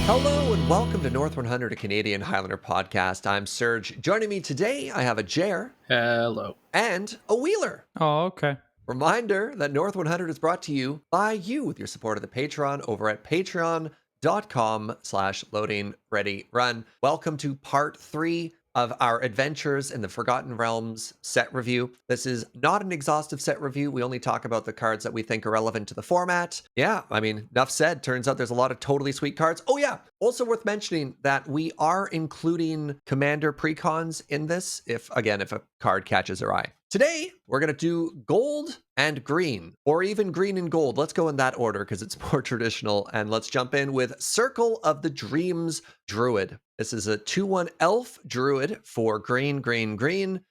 Hello and welcome to North 100, a Canadian Highlander podcast. I'm Serge. Joining me today, I have a Jer. Hello. And a Wheeler. Oh, okay. Reminder that North 100 is brought to you by you with your support of the Patreon over at patreon.com/loadingreadyrun. Welcome to part 3 of our adventures in the Forgotten Realms set review. This is not an exhaustive set review. We only talk about the cards that we think are relevant to the format. Yeah, I mean, enough said. Turns out there's a lot of totally sweet cards. Oh yeah, also worth mentioning that we are including commander precons in this, if a card catches our eye. Today, we're going to do gold and green, or even green and gold. Let's go in that order because it's more traditional. And let's jump in with Circle of the Dreams Druid. This is a 2/1 elf druid for green,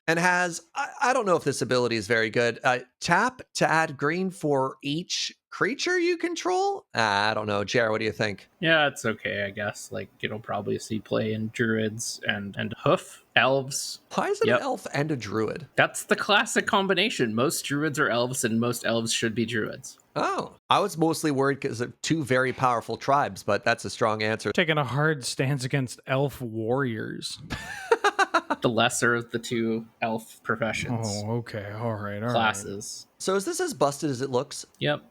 and has, I don't know if this ability is very good. Tap to add green for each creature you control? I don't know. Jer, what do you think? Yeah, it's okay, I guess. Like, it'll probably see play in druids and hoof elves. Why is it an elf and a druid? That's the classic combination. Most druids are elves, and most elves should be druids. Oh, I was mostly worried because of two very powerful tribes, but that's a strong answer. Taking a hard stance against elf warriors. The lesser of the two elf professions. Oh, okay. All right. Classes. So is this as busted as it looks? Yep.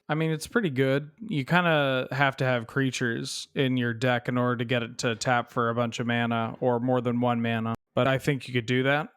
I mean, it's pretty good. You kind of have to have creatures in your deck in order to get it to tap for a bunch of mana or more than one mana. But I think you could do that.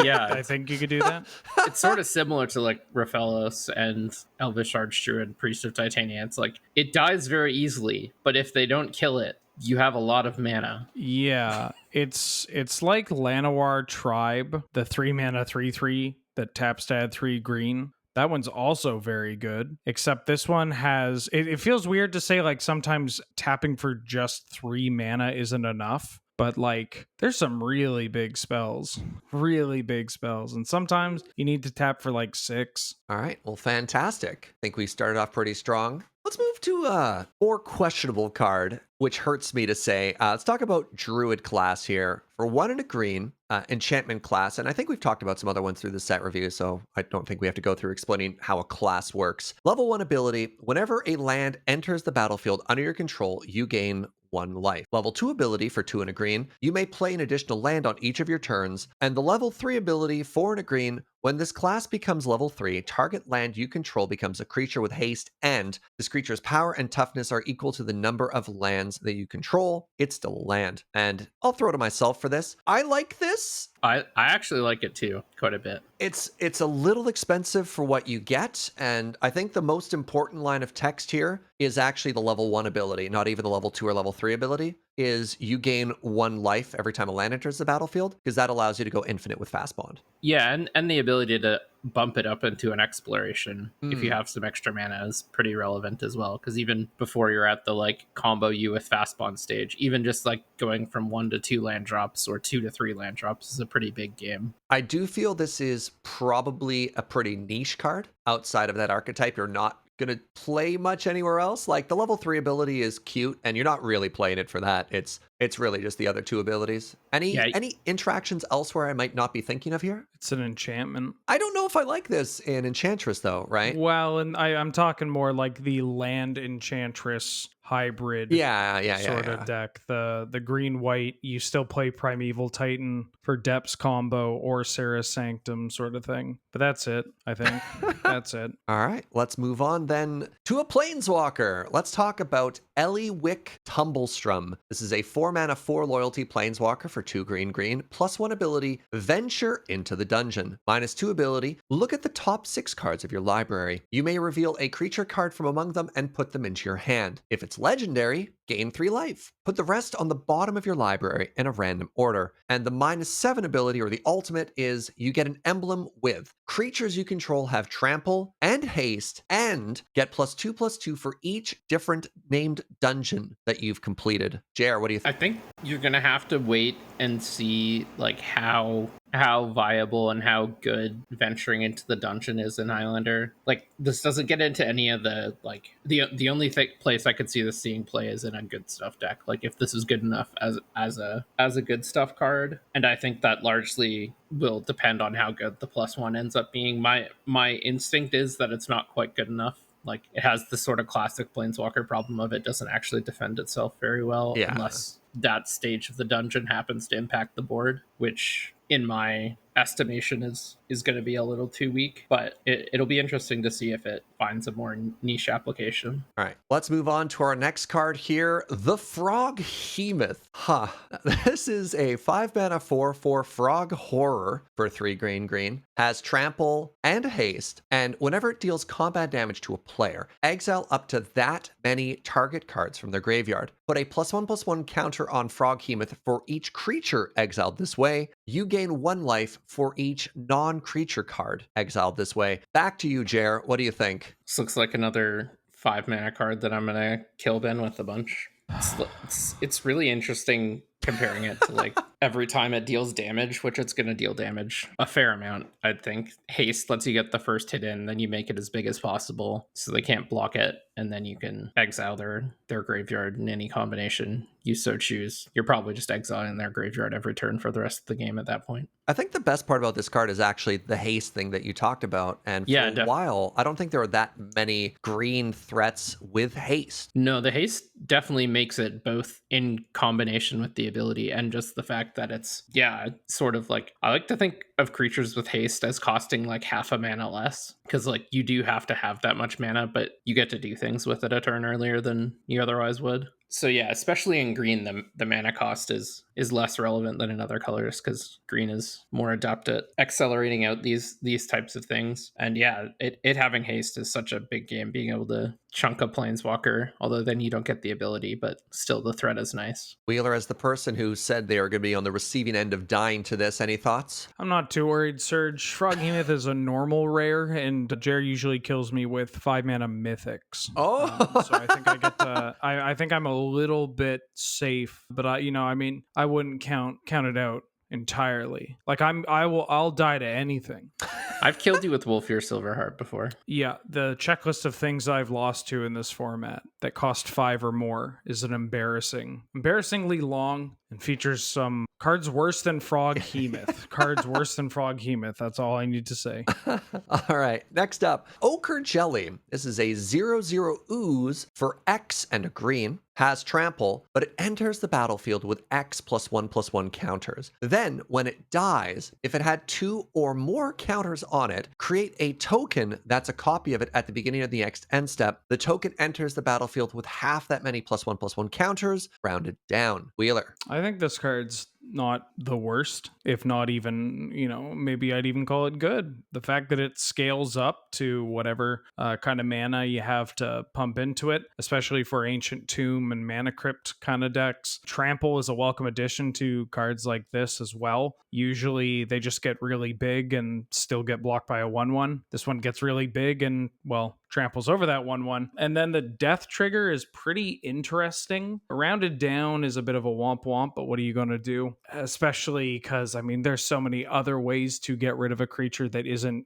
Yeah. I think you could do that. It's sort of similar to like Raphaelos and Elvish Archdruid, Priest of Titania. It's like, it dies very easily, but if they don't kill it, you have a lot of mana. Yeah, it's like Llanowar Tribe, the 3-mana 3/3 that taps to add 3 green. That one's also very good, except this one has... It feels weird to say, like, sometimes tapping for just 3 mana isn't enough. But, like, there's some really big spells. And sometimes you need to tap for, like, 6. All right, well, fantastic. I think we started off pretty strong. Let's move to a more questionable card, which hurts me to say. Let's talk about Druid class here. For 1 and a green, enchantment class, and I think we've talked about some other ones through the set review, so I don't think we have to go through explaining how a class works. Level 1 ability, whenever a land enters the battlefield under your control, you gain 1 life. Level 2 ability for 2 and a green, you may play an additional land on each of your turns, and the level 3 ability 4 and a green, when this class becomes level 3, target land you control becomes a creature with haste, and this creature's power and toughness are equal to the number of lands that you control. It's still a land. And I'll throw to myself for this. I like this. I actually like it too, quite a bit. It's a little expensive for what you get, and I think the most important line of text here is actually the level 1 ability, not even the level 2 or level 3 ability, is you gain 1 life every time a land enters the battlefield, because that allows you to go infinite with Fast Bond. Yeah, and the ability to bump it up into an exploration if you have some extra mana is pretty relevant as well, because even before you're at the like combo you with Fast Bond stage, even just like going from 1 to 2 land drops or 2 to 3 land drops is a pretty big game. I do feel this is probably a pretty niche card. Outside of that archetype, you're not going to play much anywhere else. Like, the level 3 ability is cute, and you're not really playing it for that. It's really just the other 2 abilities. Any interactions elsewhere I might not be thinking of here? It's an enchantment. I don't know if I like this in Enchantress, though, right? Well, and I'm talking more like the land Enchantress hybrid sort of deck. The green-white, you still play Primeval Titan for Depths combo or Sarah Sanctum sort of thing. But that's it, I think. That's it. All right, let's move on then to a Planeswalker. Let's talk about Eliwick Tumblestrum. This is a 4-mana 4 loyalty Planeswalker for 2 green, +1 ability, Venture into the Dungeon. -2 ability, look at the top 6 cards of your library. You may reveal a creature card from among them and put them into your hand. If it's legendary, gain 3 life. Put the rest on the bottom of your library in a random order. And the -7 ability, or the ultimate, is you get an emblem with creatures you control have trample and haste and get +2/+2 for each different named dungeon that you've completed. Jer, what do you think? I think you're gonna have to wait and see like how viable and how good venturing into the dungeon is in Highlander. Like, this doesn't get into any of the like the only place I could see this seeing play is in a good stuff deck. Like, if this is good enough as a good stuff card, and I think that largely will depend on how good the +1 ends up being. My instinct is that it's not quite good enough Like, it has the sort of classic Planeswalker problem of it doesn't actually defend itself very well Yeah. unless that stage of the dungeon happens to impact the board, which in my estimation is going to be a little too weak, but it'll be interesting to see if it finds a more niche application. All right, let's move on to our next card here, the Frog Hemoth. This is a 5-mana 4/4 Frog Horror for 3 green. Has trample and haste, and whenever it deals combat damage to a player, exile up to that many target cards from their graveyard. Put a +1/+1 counter on Frog Hemoth for each creature exiled this way. You gain 1 life for each non-creature card exiled this way. Back to you, Jer. What do you think? This looks like another 5-mana card that I'm gonna kill Ben with a bunch. It's really interesting comparing it to like every time it deals damage, which it's going to deal damage a fair amount, I think. Haste lets you get the first hit in, then you make it as big as possible so they can't block it, and then you can exile their graveyard in any combination you so choose. You're probably just exiling their graveyard every turn for the rest of the game at that point. I think the best part about this card is actually the haste thing that you talked about. And for a while, I don't think there are that many green threats with haste. No, the haste definitely makes it both in combination with the ability and just the fact that it's, sort of like, I like to think of creatures with haste as costing like half a mana less, because like you do have to have that much mana, but you get to do things with it a turn earlier than you otherwise would. So yeah, especially in green, the mana cost is less relevant than in other colors because green is more adept at accelerating out these types of things. And yeah, it having haste is such a big game, being able to chunk a planeswalker, although then you don't get the ability, but still the threat is nice. Wheeler, as the person who said they are going to be on the receiving end of dying to this, any thoughts? I'm not too worried, Serge. Frog Hemoth is a normal rare, and Jer usually kills me with 5-mana mythics. So I think I get to, I think I'm a little bit safe, but I wouldn't count it out entirely. Like I'll die to anything. I've killed you with Wolfear Silverheart before. Yeah, the checklist of things I've lost to in this format that cost 5 or more is an embarrassingly long, and features some cards worse than Frog Hemoth. Cards worse than Frog Hemoth. That's all I need to say. All right, next up, Ochre Jelly. This is a 0/0 ooze for X and a green. Has trample, but it enters the battlefield with X +1/+1 counters. Then, when it dies, if it had 2 or more counters on it, create a token that's a copy of it at the beginning of the next end step. The token enters the battlefield with half that many +1/+1 counters, rounded down. Wheeler. I think this card's not the worst, if not even, maybe I'd even call it good. The fact that it scales up to whatever kind of mana you have to pump into it, especially for Ancient Tomb and Mana Crypt kind of decks. Trample is a welcome addition to cards like this as well. Usually they just get really big and still get blocked by a 1/1. This one gets really big and, well, tramples over that 1/1. And then the death trigger is pretty interesting. Rounded down is a bit of a womp womp, but what are you going to do? Especially because, there's so many other ways to get rid of a creature that isn't,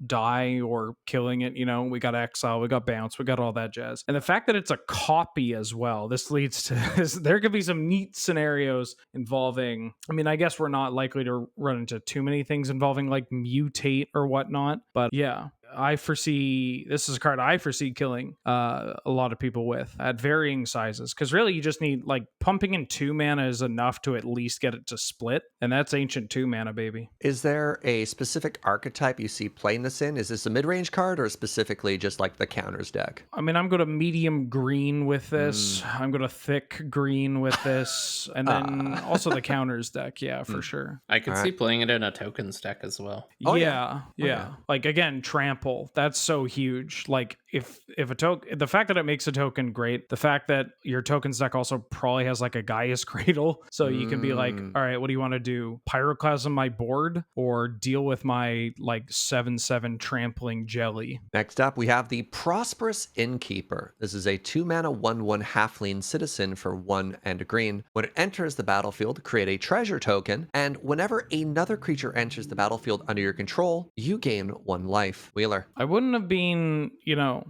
die or killing it. We got exile, we got bounce, we got all that jazz. And the fact that it's a copy as well, this leads to there could be some neat scenarios involving, I guess we're not likely to run into too many things involving like mutate or whatnot, but yeah. This is a card I foresee killing a lot of people with at varying sizes, because really you just need, like, pumping in 2 mana is enough to at least get it to split, and that's Ancient 2 mana, baby. Is there a specific archetype you see playing this in? Is this a mid-range card or specifically just like the counters deck? I'm going to medium green with this. I'm going to thick green with this, and then also the counters deck, for sure. I could see playing it in a tokens deck as well. Yeah. Like, again, trample. That's so huge. Like, if a token, the fact that it makes a token great, the fact that your tokens deck also probably has like a Gaia's Cradle, so you can be like, all right, what do you want to do? Pyroclasm my board or deal with my like 7/7 trampling jelly? Next up, we have the Prosperous Innkeeper. This is a 2-mana 1/1 halfling citizen for 1 and a green. When it enters the battlefield, create a treasure token, and whenever another creature enters the battlefield under your control, you gain 1 life. Wheeler. Wheeler? I wouldn't have been,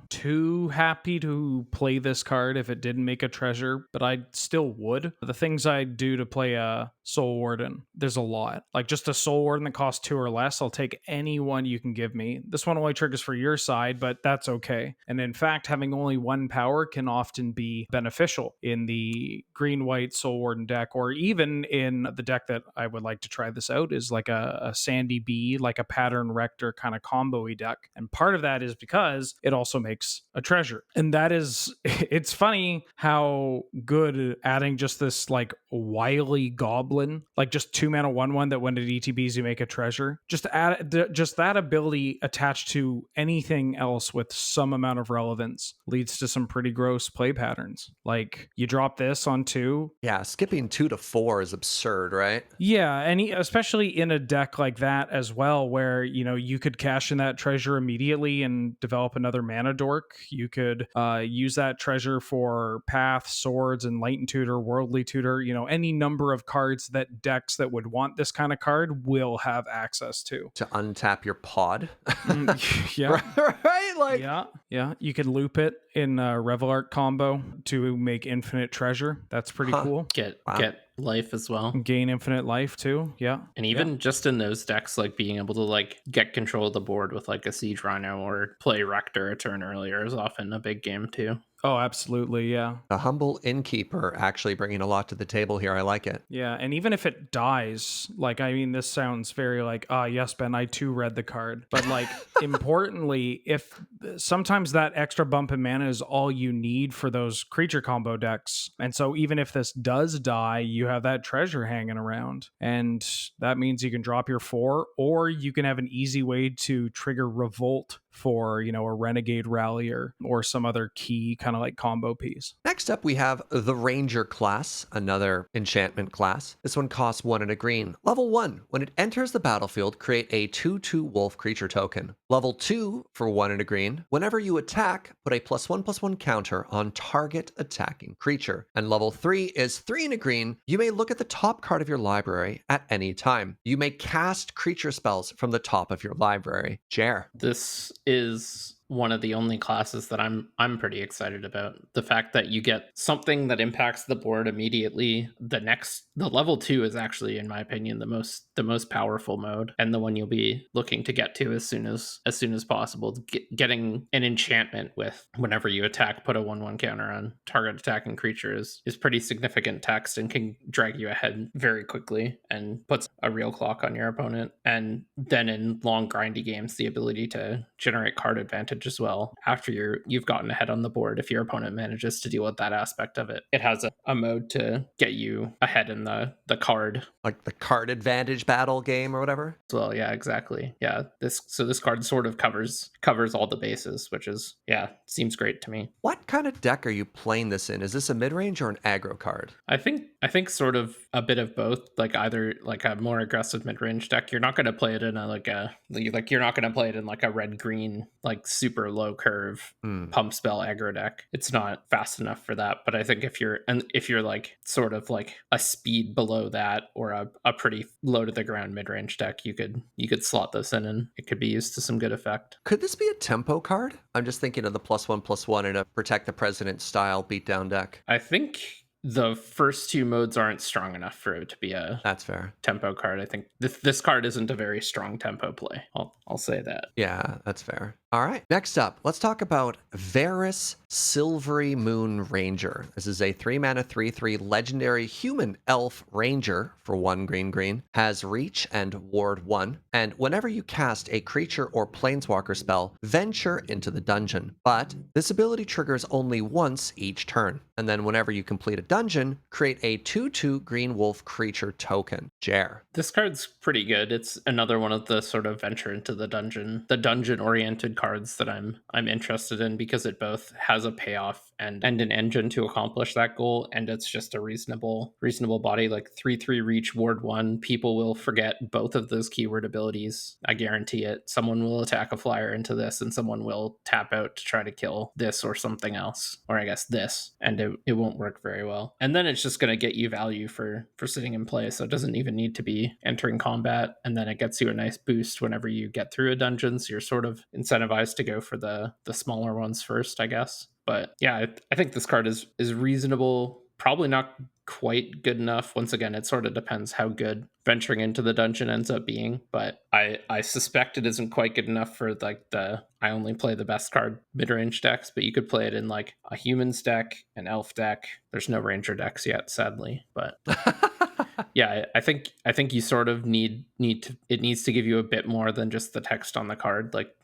too happy to play this card if it didn't make a treasure, but I still would. The things I do to play a Soul Warden, there's a lot. Like just a Soul Warden that costs 2 or less, I'll take any one you can give me. This one only triggers for your side, but that's okay. And in fact, having only 1 power can often be beneficial in the green-white Soul Warden deck, or even in the deck that I would like to try this out is like a Sandy B, like a Pattern Rector kind of combo-y deck. And part of that is because it also makes a treasure. And that is, it's funny how good adding just this like wily goblin, like just 2 mana 1/1 that when it ETBs you make a treasure, just that ability attached to anything else with some amount of relevance leads to some pretty gross play patterns. Like you drop this on 2. Yeah, skipping 2 to 4 is absurd, right? Yeah, and especially in a deck like that as well, where you could cash in that treasure immediately and develop another mana dork. You could use that treasure for Path, Swords, Enlightened Tutor, Worldly Tutor. Any number of cards that decks that would want this kind of card will have access to. To untap your pod. Yeah. Right? Like, Yeah. You could loop it in Revel Art combo to make infinite treasure. That's pretty cool. Get life as well. Gain infinite life too. Yeah. And even just in those decks, like being able to like get control of the board with like a Siege Rhino or play Rector a turn earlier is often a big game too. Oh, absolutely. Yeah. a humble innkeeper actually bringing a lot to the table here. I like it. Yeah. And even if it dies, this sounds very like, yes, Ben, I too read the card. But importantly, if sometimes that extra bump in mana is all you need for those creature combo decks. And so even if this does die, you have that treasure hanging around. And that means you can drop your 4, or you can have an easy way to trigger Revolt for, a Renegade Rallier or some other key kind of like combo piece. Next up, we have the Ranger class, another enchantment class. This one costs 1 and a green. Level 1, when it enters the battlefield, create a 2/2 wolf creature token. Level 2, for 1 and a green, whenever you attack, put a +1/+1 counter on target attacking creature. And level 3 is 3 and a green. You may look at the top card of your library at any time. You may cast creature spells from the top of your library. Jer. This is one of the only classes that I'm pretty excited about. The fact that you get something that impacts the board immediately. The level 2 is actually, in my opinion, the most powerful mode, and the one you'll be looking to get to as soon as possible. Getting an enchantment with whenever you attack, put a 1/1 counter on target attacking creatures is pretty significant text and can drag you ahead very quickly and puts a real clock on your opponent. And then in long grindy games, the ability to generate card advantage as well after you've gotten ahead on the board if your opponent manages to deal with that aspect of it. It has a mode to get you ahead in the card. Like the card advantage battle game or whatever? As well, yeah, exactly. Yeah, this card sort of covers all the bases, which is, seems great to me. What kind of deck are you playing this in? Is this a mid-range or an aggro card? I think sort of a bit of both, like either like a more aggressive mid-range deck. You're not going to play it in you're not going to play it in like a red-green, like super low curve pump spell aggro deck. It's not fast enough for that. But I think if you're like sort of like a speed below that or a pretty low to the ground mid-range deck, you could slot this in and it could be used to some good effect. Could this be a tempo card? I'm just thinking of the +1/+1 in a Protect the President style beatdown deck. I think the first 2 modes aren't strong enough for it to be a That's fair. tempo card. I think this card isn't a very strong tempo play. I'll say that. Yeah, that's fair. All right. Next up, let's talk about Varus Silvery Moon Ranger. This is a 3 mana 3/3 legendary human elf ranger for 1 green. Has reach and ward 1. And whenever you cast a creature or planeswalker spell, venture into the dungeon. But this ability triggers only once each turn. And then whenever you complete a dungeon, create a 2/2 green wolf creature token. Jer. This card's pretty good. It's another one of the sort of venture into the dungeon oriented cards that I'm interested in, because it both has a payoff and an engine to accomplish that goal, and it's just a reasonable body. Like 3/3 reach ward 1, people will forget both of those keyword abilities. I guarantee it. Someone will attack a flyer into this, and someone will tap out to try to kill this or something else, or I guess this, and it won't work very well. And then it's just going to get you value for sitting in play, so it doesn't even need to be entering combat, and then it gets you a nice boost whenever you get through a dungeon, so you're sort of incentivized to go for the smaller ones first, I guess. But yeah, I think this card is reasonable. Probably not quite good enough. Once again, it sort of depends how good venturing into the dungeon ends up being, but I suspect it isn't quite good enough for like I only play the best card mid-range decks, but you could play it in like a humans deck, an elf deck. There's no ranger decks yet, sadly, but yeah, I think you sort of need to, it needs to give you a bit more than just the text on the card, like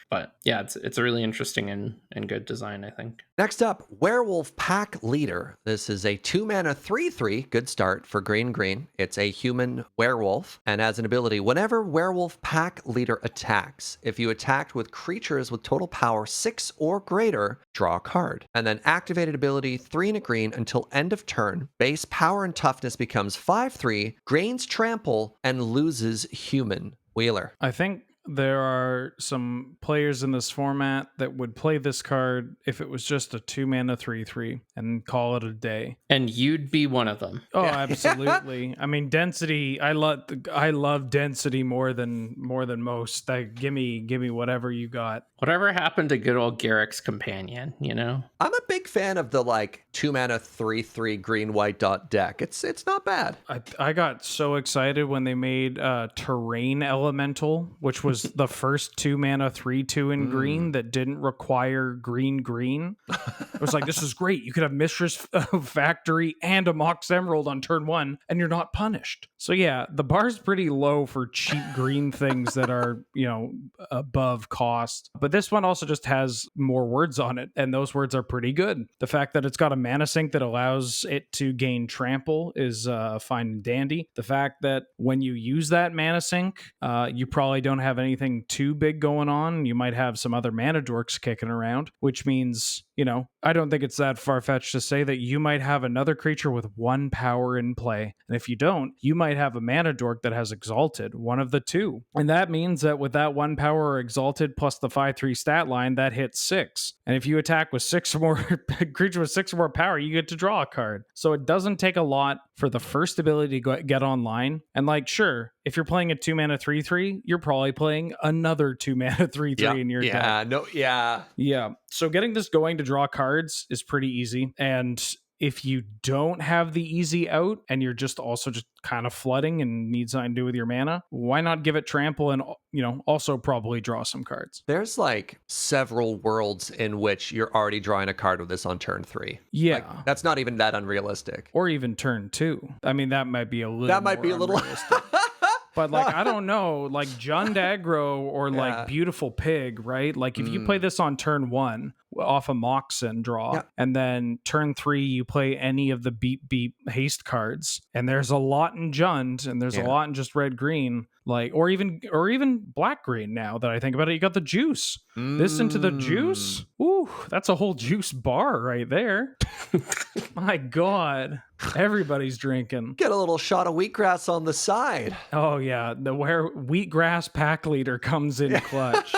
but yeah, it's a really interesting and good design, I think. Next up, Werewolf Pack Leader. This is a 2-mana 3/3, good start for green. It's a human werewolf, and as an ability, whenever Werewolf Pack Leader attacks, if you attacked with creatures with total power 6 or greater, draw a card. And then activated ability, 3 and a green until end of turn. Base power and toughness becomes 5/3, gains trample, and loses human. Wheeler. I think there are some players in this format that would play this card if it was just a 2-mana 3/3 and call it a day. And you'd be one of them. Oh, absolutely. I mean, density. I love density more than most. Give me whatever you got. Whatever happened to good old Garrick's companion, you know? I'm a big fan of the 2-mana 3/3 green-white dot deck. It's not bad. I got so excited when they made Terrain Elemental, which was the first 2-mana 3/2 in green that didn't require green. It was like, this is great. You could have Mistress Factory and a Mox Emerald on turn 1, and you're not punished. So yeah, the bar's pretty low for cheap green things that are, above cost. But this one also just has more words on it, and those words are pretty good. The fact that it's got a mana sink that allows it to gain trample is fine and dandy. The fact that when you use that mana sink, you probably don't have anything too big going on. You might have some other mana dorks kicking around, which means, I don't think it's that far-fetched to say that you might have another creature with 1 power in play. And if you don't, you might have a mana dork that has Exalted, one of the two. And that means that with that 1 power or Exalted plus the 5/3 stat line, that hits 6. And if you attack with 6 or more creature with 6 or more power, you get to draw a card. So it doesn't take a lot for the first ability to get online. And sure, if you're playing a 2-mana 3/3, you're probably playing another 2-mana 3/3 in your deck. Yeah. So getting this going to draw cards is pretty easy. And if you don't have the easy out and you're just kind of flooding and need something to do with your mana, why not give it trample and, also probably draw some cards? There's several worlds in which you're already drawing a card with this on turn 3. Yeah. That's not even that unrealistic. Or even turn 2. I mean, that might be a little unrealistic. But I don't know, Jund aggro or Beautiful Pig, right? If you play this on turn 1 off a Moxen draw, and then turn 3 you play any of the beep haste cards, and there's a lot in Jund, and there's a lot in just red green, or even black green. Now that I think about it, you got the juice. This into the juice. Ooh, that's a whole juice bar right there. My God. Everybody's drinking. Get a little shot of wheatgrass on the side. Oh yeah, where wheatgrass pack leader comes in clutch.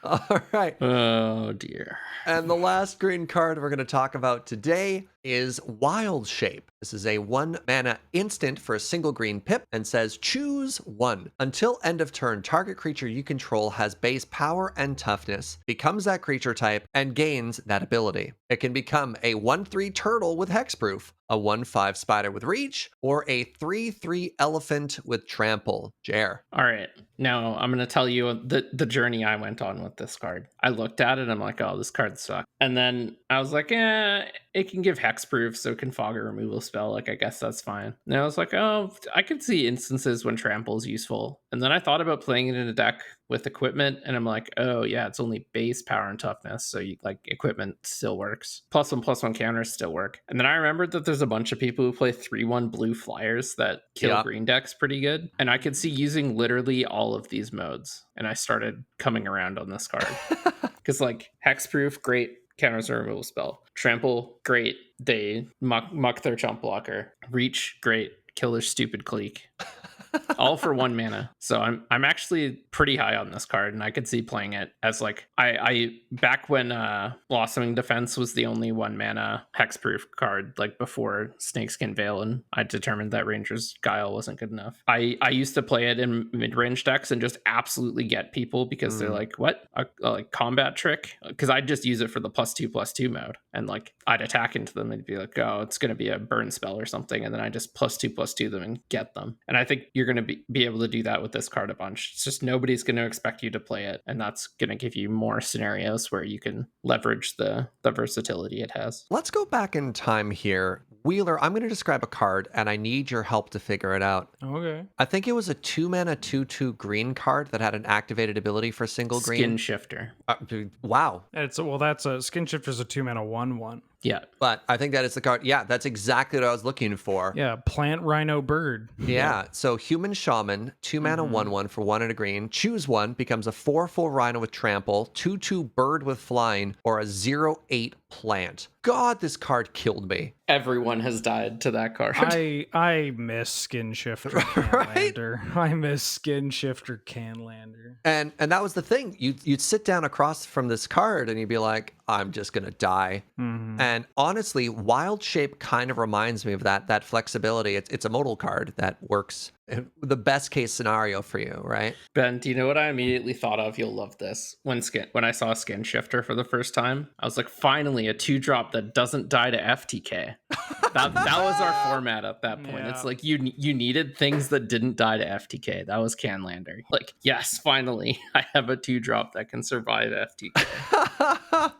All right. Oh dear. And the last green card we're going to talk about today is Wild Shape. This is a 1-mana instant for a single green pip and says choose 1. Until end of turn, target creature you control has base power and toughness, becomes that creature type, and gains that ability. It can become a 1/3 turtle with hexproof, a 1/5 spider with reach, or a 3/3 elephant with trample. Jer. All right. Now I'm going to tell you the journey I went on with this card. I looked at it and I'm like, oh, this card sucks. And then I was like, it can give hexproof, so it can fog a removal spell. I guess that's fine. And I was like, oh, I could see instances when trample is useful. And then I thought about playing it in a deck with equipment, and I'm like, oh yeah, it's only base power and toughness, so equipment still works. +1/+1 counters still work. And then I remembered that there's a bunch of people who play 3/1 blue flyers that kill green decks pretty good, and I could see using literally all of these modes. And I started coming around on this card because hexproof, great counters a removal spell. Trample, great. They muck their chump blocker. Reach, great. Kill their stupid clique. All for 1 mana. So I'm actually pretty high on this card, and I could see playing it as like I back when Blossoming Defense was the only 1 mana hexproof card, like before Snakeskin Veil, and I determined that Ranger's Guile wasn't good enough. I used to play it in mid-range decks and just absolutely get people because they're like, what? A like combat trick? Because I'd just use it for the +2/+2 mode, and like I'd attack into them and be like, oh, it's gonna be a burn spell or something, and then I just +2/+2 them and get them. And I think you're gonna be able to do that with this card a bunch. It's just nobody's going to expect you to play it, and that's going to give you more scenarios where you can leverage the versatility it has. Let's go back in time here. Wheeler, I'm going to describe a card, and I need your help to figure it out. Okay. I think it was a 2-mana 2/2 green card that had an activated ability for single green. Skin Shifter. Wow. That's a Skin Shifter's a 2-mana 1/1. Yeah. But I think that is the card. Yeah, that's exactly what I was looking for. Yeah, Plant Rhino Bird. Yeah. So Human Shaman, 2-mana 1/1 for 1 and a green. Choose one, becomes a 4/4 Rhino with Trample, 2/2 Bird with Flying, or a 0/8 Plant. God, this card killed me. Everyone has died to that card. I miss Skin Shifter Canlander. I miss Skin Shifter Canlander. And that was the thing. You'd sit down across from this card and you'd be like, I'm just gonna die. And honestly, Wild Shape kind of reminds me of that flexibility. It's a modal card that works in the best case scenario for you, right? Ben, do you know what I immediately thought of? You'll love this. When I saw Skin Shifter for the first time, I was like, finally a 2-drop that doesn't die to FTK. That was our format at that point. Yeah. It's like you needed things that didn't die to FTK. That was Canlander. Like, yes, finally, I have a 2-drop that can survive FTK.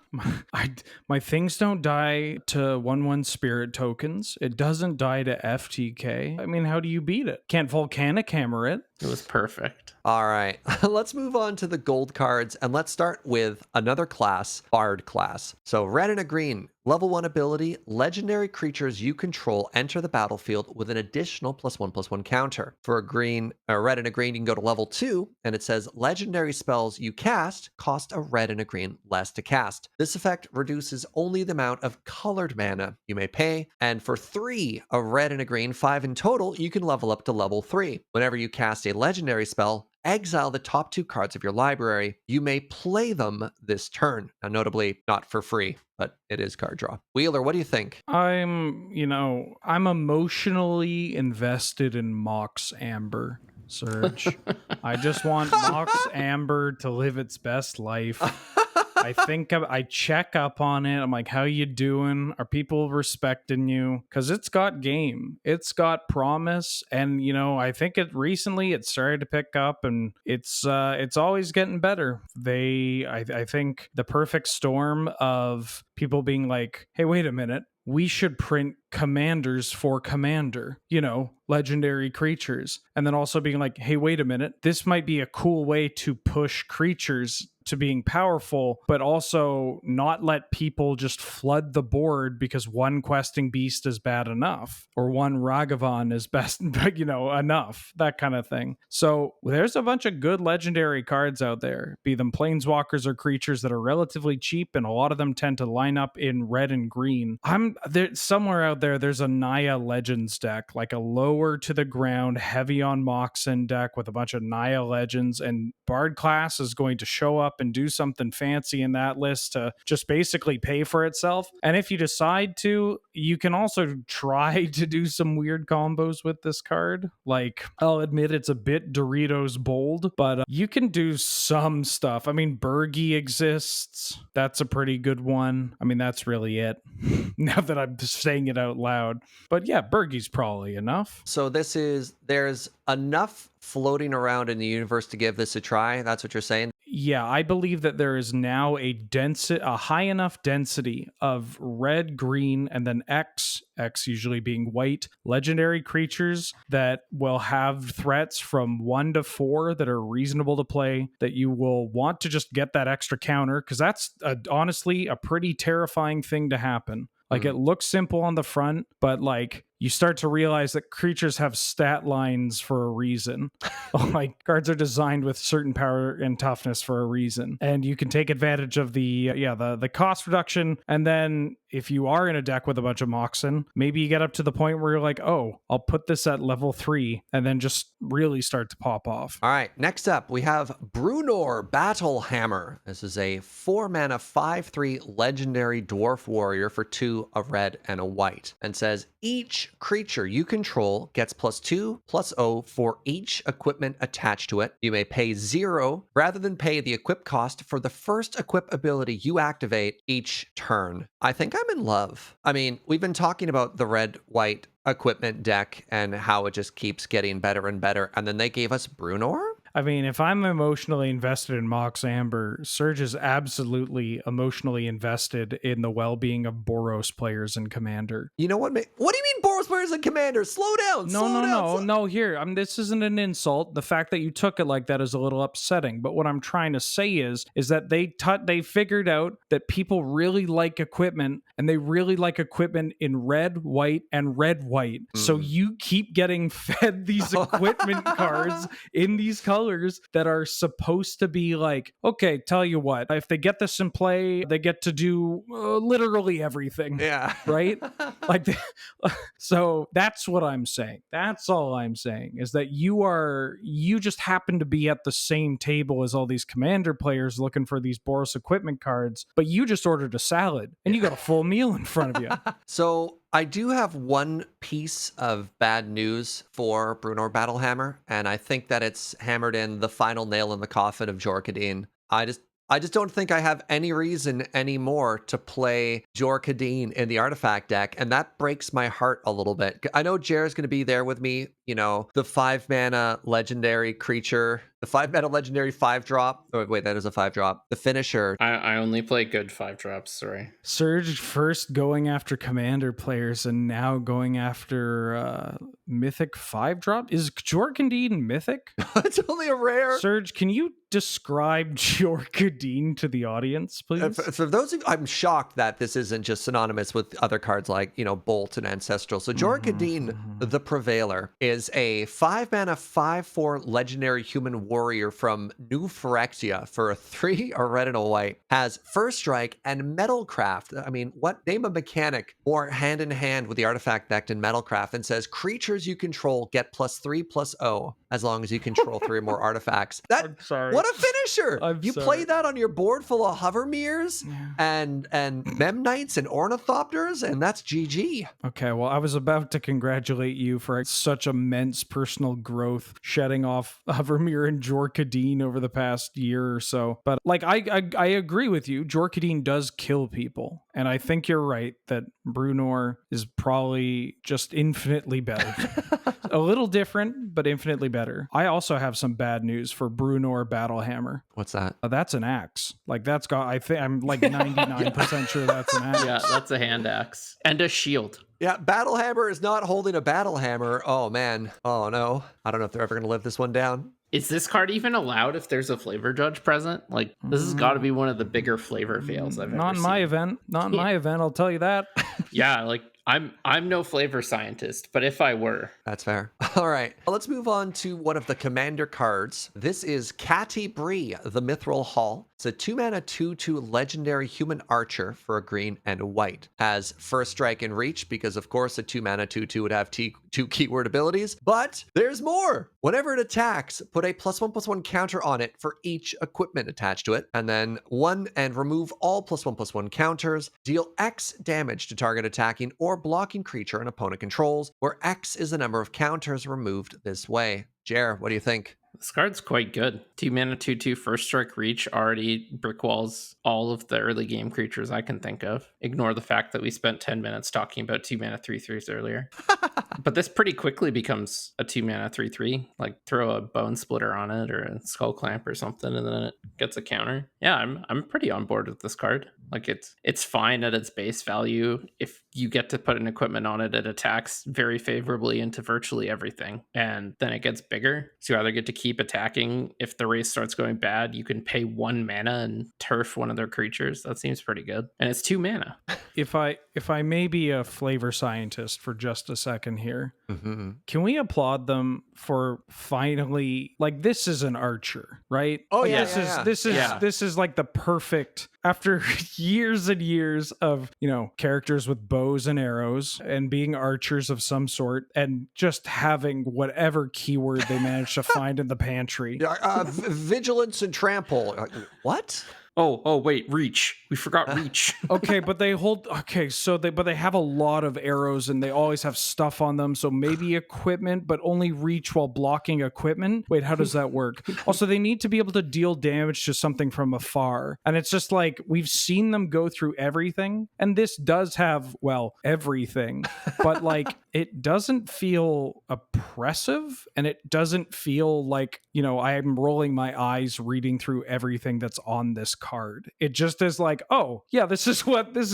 My things don't die to 1/1 spirit tokens. It doesn't die to FTK. I mean, how do you beat it? Can't Volcanic Hammer it. It was perfect. All right, let's move on to the gold cards, and let's start with another class, Bard class. So red and a green, level 1 ability, legendary creatures you control enter the battlefield with an additional +1/+1 counter. For a red and a green, you can go to level 2, and it says legendary spells you cast cost a red and a green less to cast. This effect reduces only the amount of colored mana you may pay, and for 3, a red and a green, 5 in total, you can level up to level 3. Whenever you cast a legendary spell, exile the top 2 cards of your library. You may play them this turn. Now, notably, not for free, but it is card draw. Wheeler, what do you think? I'm emotionally invested in Mox Amber, Serge. I just want Mox Amber to live its best life. I think I check up on it. I'm like, how you doing? Are people respecting you? Because it's got game. It's got promise. And, I think it started to pick up, and it's always getting better. I think the perfect storm of people being like, hey, wait a minute. We should print commanders for commander, legendary creatures. And then also being like, hey, wait a minute. This might be a cool way to push creatures to being powerful, but also not let people just flood the board because one questing beast is bad enough or one Ragavan is best, enough, that kind of thing. So there's a bunch of good legendary cards out there, be them planeswalkers or creatures that are relatively cheap, and a lot of them tend to line up in red and green. There somewhere out there's a Naya Legends deck, like a lower to the ground, heavy on Moxen deck with a bunch of Naya Legends, and Bard class is going to show up and do something fancy in that list to just basically pay for itself. And if you decide to, you can also try to do some weird combos with this card. Like, I'll admit it's a bit Doritos bold, but you can do some stuff. I mean, Bergie exists. That's a pretty good one. I mean, that's really it. Now that I'm saying it out loud. But yeah, Bergie's probably enough. So there's enough floating around in the universe to give this a try. That's what you're saying? Yeah, I believe that there is now a high enough density of red, green, and then X usually being white, legendary creatures that will have threats from 1 to 4 that are reasonable to play, that you will want to just get that extra counter, because that's honestly a pretty terrifying thing to happen. Like, it looks simple on the front, but like, you start to realize that creatures have stat lines for a reason. Like cards are designed with certain power and toughness for a reason, and you can take advantage of the cost reduction. And then if you are in a deck with a bunch of Moxen, maybe you get up to the point where you're like, oh, I'll put this at level 3, and then just really start to pop off. All right, next up, we have Brunor Battle Hammer. This is a 4-mana 5/3 legendary dwarf warrior for 2, a red and a white, and says each creature you control gets +2/+0 for each equipment attached to it. You may pay 0 rather than pay the equip cost for the first equip ability you activate each turn. I think I'm in love. I mean, we've been talking about the red-white equipment deck and how it just keeps getting better and better, and then they gave us Brunor? I mean, if I'm emotionally invested in Mox Amber, Serge is absolutely emotionally invested in the well-being of Boros players in Commander. You know what? What do you mean Boros players and Commander? Slow down. No. Here, this isn't an insult. The fact that you took it like that is a little upsetting. But what I'm trying to say is that they figured out that people really like equipment, and they really like equipment in red, white, and red, white. So you keep getting fed these equipment cards in these colors that are supposed to be like, okay, tell you what, if they get this in play, they get to do literally everything. Yeah. Right? Like, so that's what I'm saying. That's all I'm saying, is that you just happen to be at the same table as all these Commander players looking for these Boros equipment cards, but you just ordered a salad and you got a full meal in front of you. So I do have one piece of bad news for Brunor Battlehammer, and I think that it's hammered in the final nail in the coffin of Jorkadine. I just don't think I have any reason anymore to play Jorkadine in the artifact deck, and that breaks my heart a little bit. I know Jared's going to be there with me, you know, the 5-mana legendary creature, the 5-mana legendary 5-drop. Oh, wait, that is a 5-drop. The finisher. I only play good 5-drops, sorry. Serge first going after Commander players and now going after Mythic 5-drop? Is Jorkadine Mythic? It's only a rare. Serge, can you describe Jorkadine to the audience, please? For those of you, I'm shocked that this isn't just synonymous with other cards like, you know, Bolt and Ancestral. So Jorkadine, the Prevailer, is a 5-mana 5/4 legendary human warrior from New Phyrexia for a 3, a red and a white. Has First Strike and Metalcraft. I mean, what name a mechanic more hand in hand with the artifact deck in Metalcraft, and says creatures you control get +3/+0 as long as you control 3 or more artifacts. I'm sorry. What a finisher! You sorry. play that on your board full of Hovermeres and Memnites and Ornithopters, and that's GG. Okay, well, I was about to congratulate you for such immense personal growth, shedding off Hovermere and Jorkadine over the past year or so. But like, I agree with you. Jorkadine does kill people, and I think you're right that Brunor is probably just infinitely better. A little different, but infinitely better. I also have some bad news for Brunor Battlehammer. What's that? That's an axe. Like, that's got, I'm like 99% sure that's an axe. Yeah, that's a hand axe. And a shield. Yeah, Battlehammer is not holding a Battlehammer. Oh, man. Oh, no. I don't know if they're ever going to live this one down. Is this card even allowed if there's a flavor judge present? Like, this has got to be one of the bigger flavor fails I've ever seen. Not in my event. Not in my event, I'll tell you that. Yeah, like, I'm no flavor scientist, but if I were. That's fair. All right, let's move on to one of the Commander cards. This is Catty Bree, the Mithril Hall. It's a 2-mana 2/2 legendary human archer for a green and a white. Has First Strike and Reach, because of course a 2-mana 2/2 would have 2 keyword abilities. But there's more. Whenever it attacks, put a +1/+1 counter on it for each equipment attached to it, and then remove all +1/+1 counters. Deal X damage to target attacking or blocking creature an opponent controls, where X is the number of counters removed this way. Jer, what do you think? This card's quite good. 2-mana 2/2 First Strike Reach already brick walls all of the early game creatures I can think of. Ignore the fact that we spent 10 minutes talking about 2-mana 3/3s earlier. But this pretty quickly becomes a 2-mana 3/3. Like, throw a Bone Splitter on it or a Skull Clamp or something, and then it gets a counter. Yeah, I'm pretty on board with this card. Like, it's fine at its base value. If you get to put an equipment on it that attacks very favorably into virtually everything. And then it gets bigger. So you either get to keep attacking. If the race starts going bad, you can pay 1 mana and turf one of their creatures. That seems pretty good. And it's 2 mana. If I may be a flavor scientist for just a second here, can we applaud them for finally, like, this is an archer, right? Oh, Like, yeah, this is like the perfect, after years and years of, you know, characters with bows and arrows and being archers of some sort and just having whatever keyword they managed to find in the pantry. Vigilance and trample. What? Oh, wait, reach. We forgot reach. Okay, but they have a lot of arrows and they always have stuff on them. So maybe equipment, but only reach while blocking equipment. Wait, how does that work? Also, they need to be able to deal damage to something from afar. And it's just like, we've seen them go through everything. And this does have, well, everything. But like, it doesn't feel oppressive and it doesn't feel like, you know, I am rolling my eyes reading through everything that's on this card. It just is like, oh yeah, this is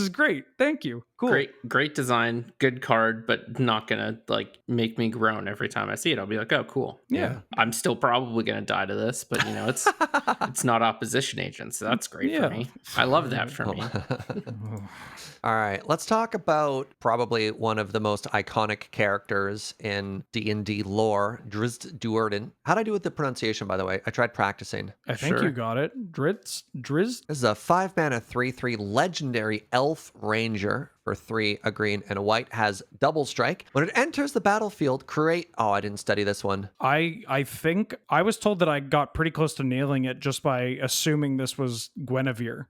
great. Thank you. Cool. Great design, good card, but not gonna like make me groan every time I see it. I'll be like, oh, cool. Yeah. I'm still probably gonna die to this, but you know, it's not opposition agent, so that's great for me. I love that for me. All right, let's talk about probably one of the most iconic characters in D&D lore, Drizzt Do'Urden. How'd I do with the pronunciation, by the way? I tried practicing. I think you got it. Drizzt. This is a 5-mana 3/3 legendary elf ranger for 3, a green, and a white. Has double strike. When it enters the battlefield, create... Oh, I didn't study this one. I think I was told that I got pretty close to nailing it just by assuming this was Guinevere.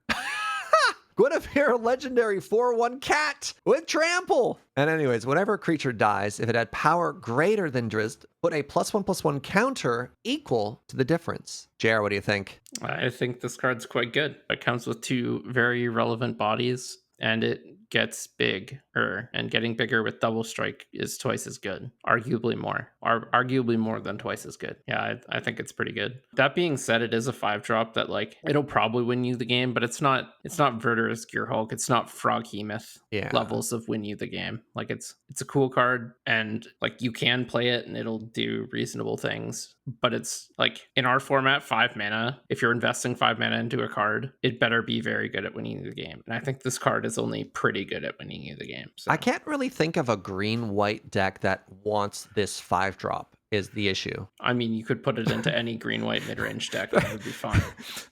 Guinevere, legendary 4/1 cat with trample. And anyways, whenever a creature dies, if it had power greater than Drizzt, put a +1/+1 counter equal to the difference. JR, what do you think? I think this card's quite good. It comes with 2 very relevant bodies, and it gets bigger, and getting bigger with double strike is twice as good, arguably more than twice as good. Yeah, I think it's pretty good. That being said, it is a 5-drop that like it'll probably win you the game, but it's not Verder's Gearhulk, it's not Froghemoth levels of win you the game. Like it's a cool card, and like you can play it and it'll do reasonable things, but it's like in our format, 5 mana. If you're investing 5 mana into a card, it better be very good at winning the game. And I think this card is only pretty good at winning you the game. So. I can't really think of a green-white deck that wants this 5-drop. Is the issue. I mean, you could put it into any green-white mid-range deck and it would be fine.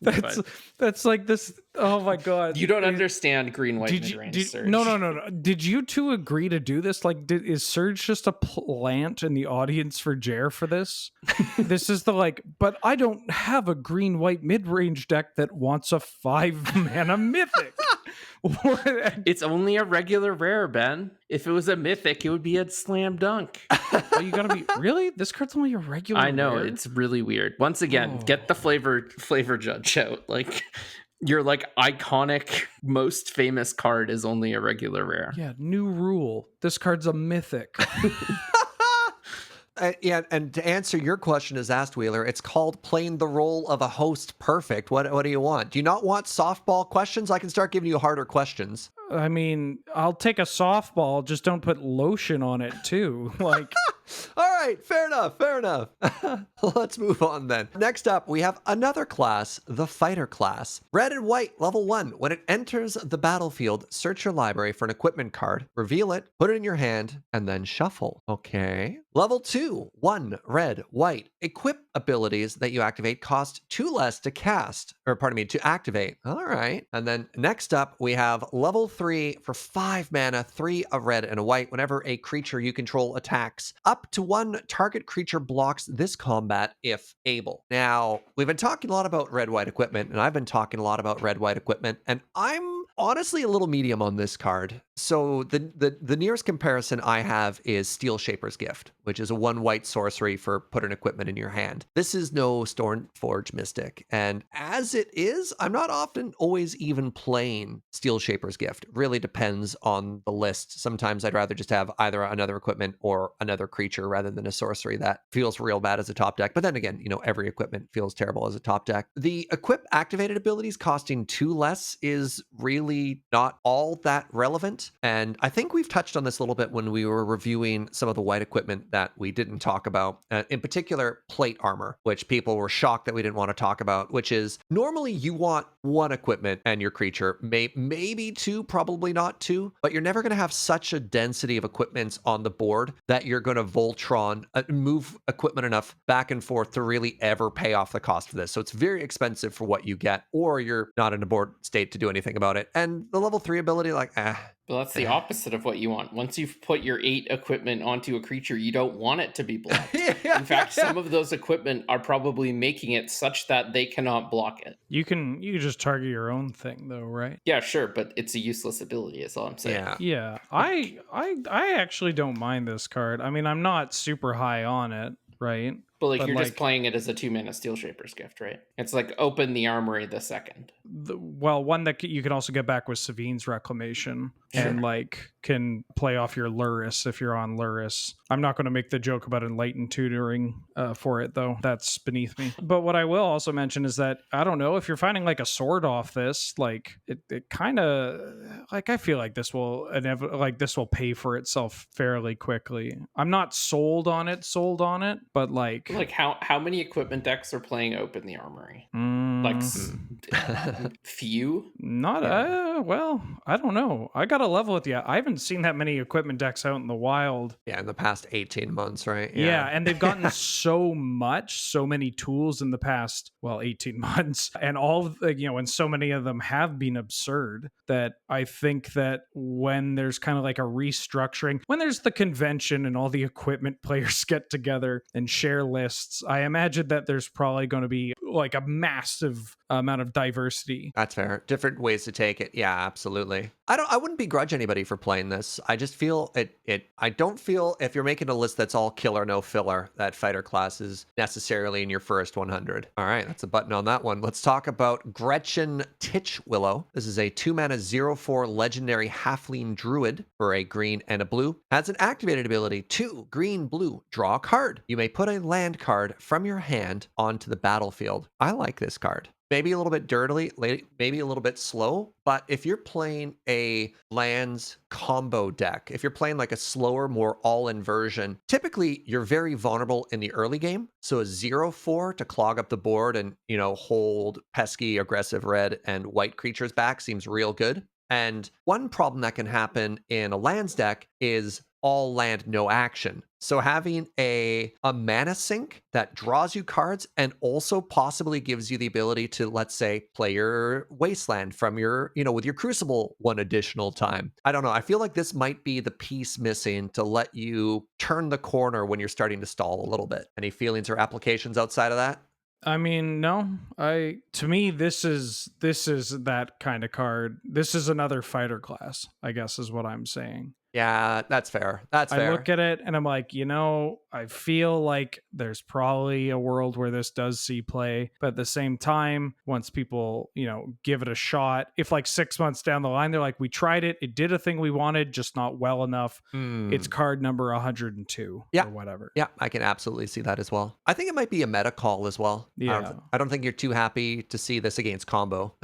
That's like this. Oh my god! You don't understand green-white mid-range, Serge. No. Did you two agree to do this? Like, is Serge just a plant in the audience for Jer for this? This is the like, but I don't have a green-white mid-range deck that wants a 5-mana mythic. It's only a regular rare, Ben. If it was a mythic, it would be a slam dunk. Oh, you gotta be really? This card's only a regular. I know, rare? it's really weird. Once again, get the flavor judge out. Like your like iconic, most famous card is only a regular rare. Yeah, new rule. This card's a mythic. Yeah, and to answer your question as asked, Wheeler, it's called playing the role of a host perfect. What do you want? Do you not want softball questions? I can start giving you harder questions. I mean, I'll take a softball, just don't put lotion on it too. Like, all right, fair enough. Let's move on then. Next up, we have another class, the fighter class. Red and white, level 1. When it enters the battlefield, search your library for an equipment card, reveal it, put it in your hand, and then shuffle. Okay. Level 2, 1 red, white. Equip abilities that you activate cost 2 less to cast, to activate. All right. And then next up, we have level 3 for 5 mana, 3 a red and a white. Whenever a creature you control attacks, up to 1 target creature blocks this combat if able. Now, we've been talking a lot about red-white equipment, and I've been talking a lot about red-white equipment, and I'm honestly a little medium on this card. So the nearest comparison I have is Steel Shaper's Gift, which is a 1 white sorcery for put an equipment in your hand. This is no Stormforge Mystic, and as it is, I'm not often always even playing Steel Shaper's Gift. It really depends on the list. Sometimes I'd rather just have either another equipment or another creature rather than a sorcery that feels real bad as a top deck. But then again, every equipment feels terrible as a top deck. The equip activated abilities costing 2 less is really really not all that relevant. And I think we've touched on this a little bit when we were reviewing some of the white equipment that we didn't talk about, in particular plate armor, which people were shocked that we didn't want to talk about, which is normally you want one equipment and your creature, maybe two, probably not two, but you're never going to have such a density of equipments on the board that you're going to Voltron, move equipment enough back and forth to really ever pay off the cost of this. So it's very expensive for what you get, or you're not in a board state to do anything about it. And the level 3 ability, like, Well, that's the opposite of what you want. Once you've put your 8 equipment onto a creature, you don't want it to be blocked. In fact, some of those equipment are probably making it such that they cannot block it. You can just target your own thing though, right? Yeah, sure, but it's a useless ability, is all I'm saying. Yeah. I actually don't mind this card. I mean, I'm not super high on it, right? But like you're just playing it as a 2-mana Steel Shaper's Gift, right? It's like open the armory the second. One that you can also get back with Savine's Reclamation, and like can play off your Luris if you're on Luris. I'm not going to make the joke about Enlightened Tutoring for it though. That's beneath me. But what I will also mention is that I don't know if you're finding like a sword off this, like it kind of like I feel like this will pay for itself fairly quickly. I'm not sold on it, but like how many equipment decks are playing open the armory? Like few? Not well, I don't know. I gotta level with you. I haven't seen that many equipment decks out in the wild. Yeah, in the past 18 months, right? Yeah, and they've gotten so many tools in the past 18 months, and and so many of them have been absurd that I think that when there's kind of like a restructuring, when there's the convention and all the equipment players get together and share lists, I imagine that there's probably going to be like a massive amount of diversity. That's fair. Different ways to take it. Yeah, absolutely. I wouldn't begrudge anybody for playing this. I just feel I don't feel if you're making a list that's all killer, no filler, that fighter class is necessarily in your first 100. All right, that's a button on that one. Let's talk about Gretchen Titchwillow. This is a 2-mana 0/4 legendary halfling druid for a green and a blue. Has an activated ability, 2 green, blue, draw a card. You may put a land card from your hand onto the battlefield. I like this card. Maybe a little bit dirtily, maybe a little bit slow, but if you're playing a lands combo deck, if you're playing like a slower, more all-in version, typically you're very vulnerable in the early game. So a 0/4 to clog up the board and, hold pesky, aggressive red and white creatures back seems real good. And one problem that can happen in a lands deck is all land, no action. So having a mana sink that draws you cards and also possibly gives you the ability to, let's say, play your Wasteland from your, with your Crucible one additional time. I don't know. I feel like this might be the piece missing to let you turn the corner when you're starting to stall a little bit. Any feelings or applications outside of that? I mean, no. To me, this is that kind of card. This is another fighter class, I guess is what I'm saying. Yeah, that's fair. I look at it and I'm like, I feel like there's probably a world where this does see play, but at the same time, once people, give it a shot, if like 6 months down the line, they're like, we tried it, it did a thing we wanted, just not well enough. It's card number 102 or whatever. Yeah, I can absolutely see that as well. I think it might be a meta call as well. Yeah. I don't think you're too happy to see this against combo.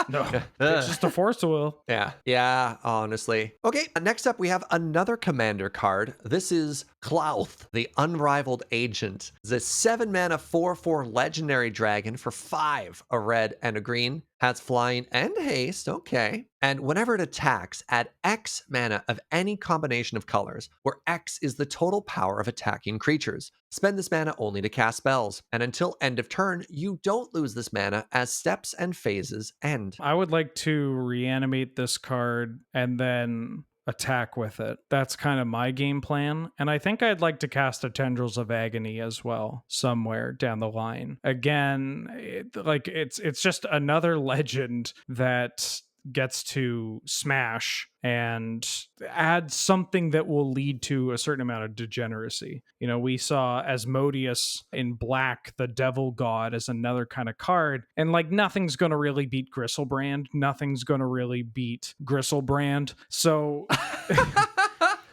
No, it's just a force will. Yeah, honestly. Okay, next up we have another commander card. This is Klauth, the Unrivaled Agent. It's a 7-mana 4/4 legendary dragon for 5, a red and a green. Has flying and haste, okay. And whenever it attacks, add X mana of any combination of colors, where X is the total power of attacking creatures. Spend this mana only to cast spells, and until end of turn, you don't lose this mana as steps and phases end. I would like to reanimate this card and then attack with it. That's kind of my game plan. And I think I'd like to cast a Tendrils of Agony as well somewhere down the line. Again, it's just another legend that gets to smash and add something that will lead to a certain amount of degeneracy. We saw Asmodeus in black, the devil god, as another kind of card, and like nothing's going to really beat Gristlebrand. Nothing's going to really beat Gristlebrand. So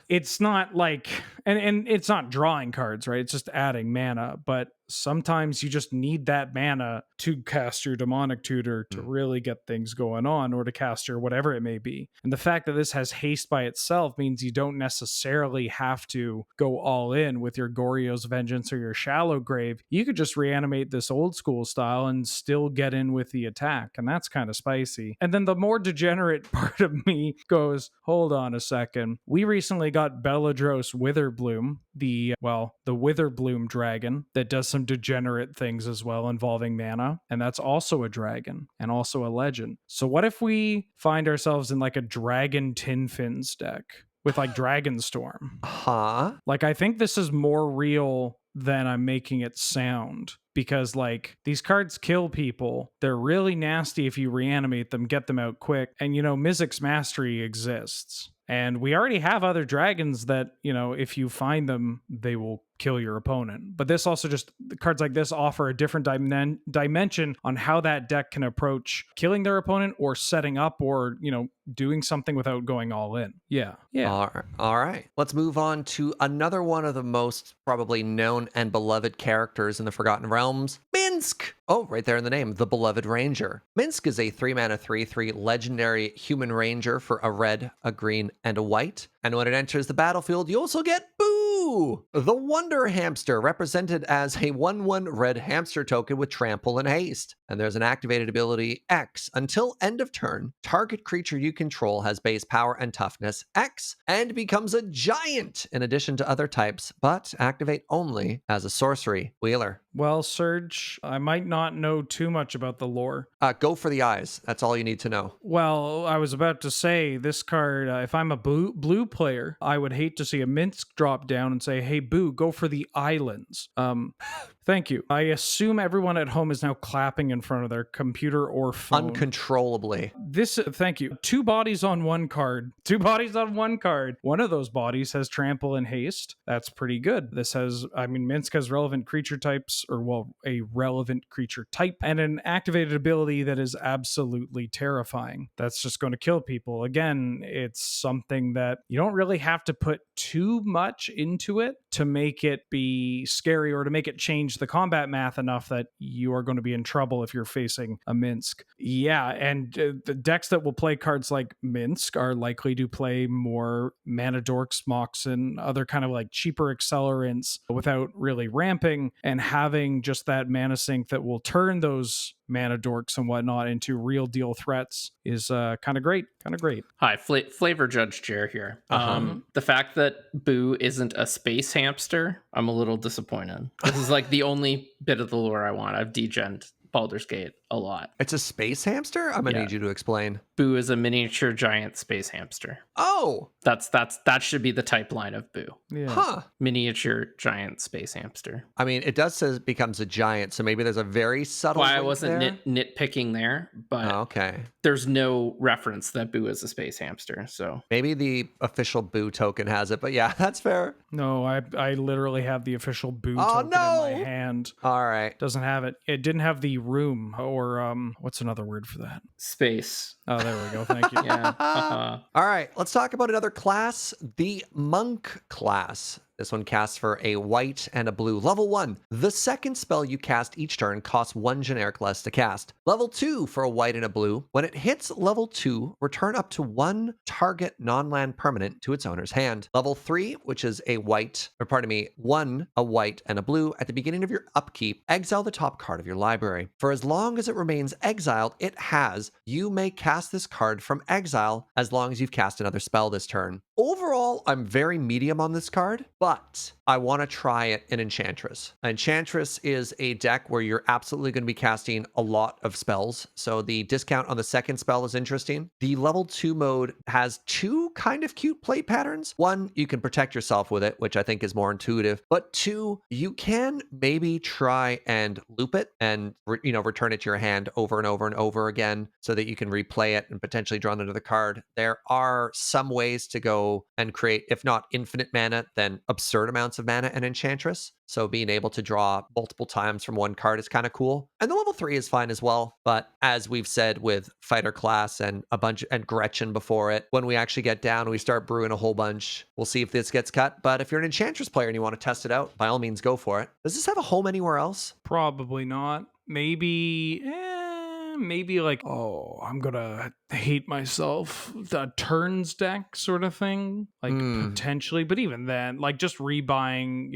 it's not like, and it's not drawing cards, right? It's just adding mana, but sometimes you just need that mana to cast your demonic tutor to really get things going on, or to cast your whatever it may be. And the fact that this has haste by itself means you don't necessarily have to go all in with your Goryo's Vengeance or your Shallow Grave. You could just reanimate this old school style and still get in with the attack, and that's kind of spicy. And then the more degenerate part of me goes, hold on a second. We recently got Beladros Witherbloom, the Witherbloom dragon that does some degenerate things as well involving mana, and that's also a dragon and also a legend. So what if we find ourselves in like a dragon Tin Fins deck with like Dragonstorm? Huh? Like, I think this is more real than I'm making it sound, because like these cards kill people. They're really nasty if you reanimate them, get them out quick. And Mizzix's Mastery exists. And we already have other dragons that, if you find them, they will kill your opponent. But this also just, cards like this offer a different dimension on how that deck can approach killing their opponent or setting up or, doing something without going all in. Yeah. All right. Let's move on to another one of the most probably known and beloved characters in the Forgotten Realms, Minsc. Oh, right there in the name, the Beloved Ranger. Minsc is a 3-mana 3/3 legendary human ranger for a red, a green, and a white. And when it enters the battlefield, you also get Boo, the Wonder Hamster, represented as a 1/1 red hamster token with trample and haste. And there's an activated ability X. Until end of turn, target creature you control has base power and toughness X and becomes a giant in addition to other types, but activate only as a sorcery. Wheeler. Well, Serge, I might not know too much about the lore. Go for the eyes. That's all you need to know. Well, I was about to say, this card, if I'm a blue player, I would hate to see a Minsc drop down and say, hey, Boo, go for the islands. Thank you. I assume everyone at home is now clapping in front of their computer or phone. Uncontrollably. Thank you. 2 bodies on one card. 2 bodies on one card. One of those bodies has trample and haste. That's pretty good. Minsc has relevant creature types, a relevant creature type, and an activated ability that is absolutely terrifying. That's just going to kill people. Again, it's something that you don't really have to put too much into it to make it be scary or to make it change the combat math enough that you are going to be in trouble if you're facing a Minsc. Yeah, and the decks that will play cards like Minsc are likely to play more Mana Dorks, Mox, and other kind of like cheaper accelerants without really ramping, and having just that mana sink that will turn those Mana Dorks and whatnot into real deal threats is kind of great. Hi, Flavor Judge Jer here. The fact that Boo isn't a space hamster, I'm a little disappointed. This is like the only bit of the lore I want. I've degened Baldur's Gate a lot. It's a space hamster? I'm gonna need you to explain. Boo is a miniature giant space hamster. Oh, that should be the type line of Boo. Yeah. Huh. Miniature giant space hamster. I mean, it does say becomes a giant, so maybe there's a very subtle. Why I wasn't nitpicking there, but okay. There's no reference that Boo is a space hamster, so maybe the official Boo token has it, but yeah, that's fair. No, I literally have the official Boo token in my hand. All right. Doesn't have it. It didn't have the room, or what's another word for that? Space. Oh, there we go. Thank you. Yeah. All right, let's talk about another class, the Monk class. This one casts for a white and a blue. Level 1, the second spell you cast each turn costs 1 generic less to cast. Level 2 for a white and a blue. When it hits level 2, return up to 1 target non-land permanent to its owner's hand. Level 3, which is a white, 1, a white and a blue. At the beginning of your upkeep, exile the top card of your library. For as long as it remains exiled, you may cast this card from exile as long as you've cast another spell this turn. Overall, I'm very medium on this card, but I want to try it in Enchantress. Enchantress is a deck where you're absolutely going to be casting a lot of spells, so the discount on the second spell is interesting. The level 2 mode has 2 kind of cute play patterns. 1, you can protect yourself with it, which I think is more intuitive, but 2, you can maybe try and loop it and return it to your hand over and over and over again so that you can replay it and potentially draw another card. There are some ways to go and create, if not infinite mana, then a absurd amounts of mana and Enchantress. So being able to draw multiple times from one card is kind of cool. And the level 3 is fine as well. But as we've said with Fighter Class and a bunch and Gretchen before it, when we actually get down, we start brewing a whole bunch. We'll see if this gets cut. But if you're an Enchantress player and you want to test it out, by all means, go for it. Does this have a home anywhere else? Probably not. Maybe, maybe like, oh, I'm gonna hate myself. The turns deck sort of thing, like potentially. But even then, like just rebuying,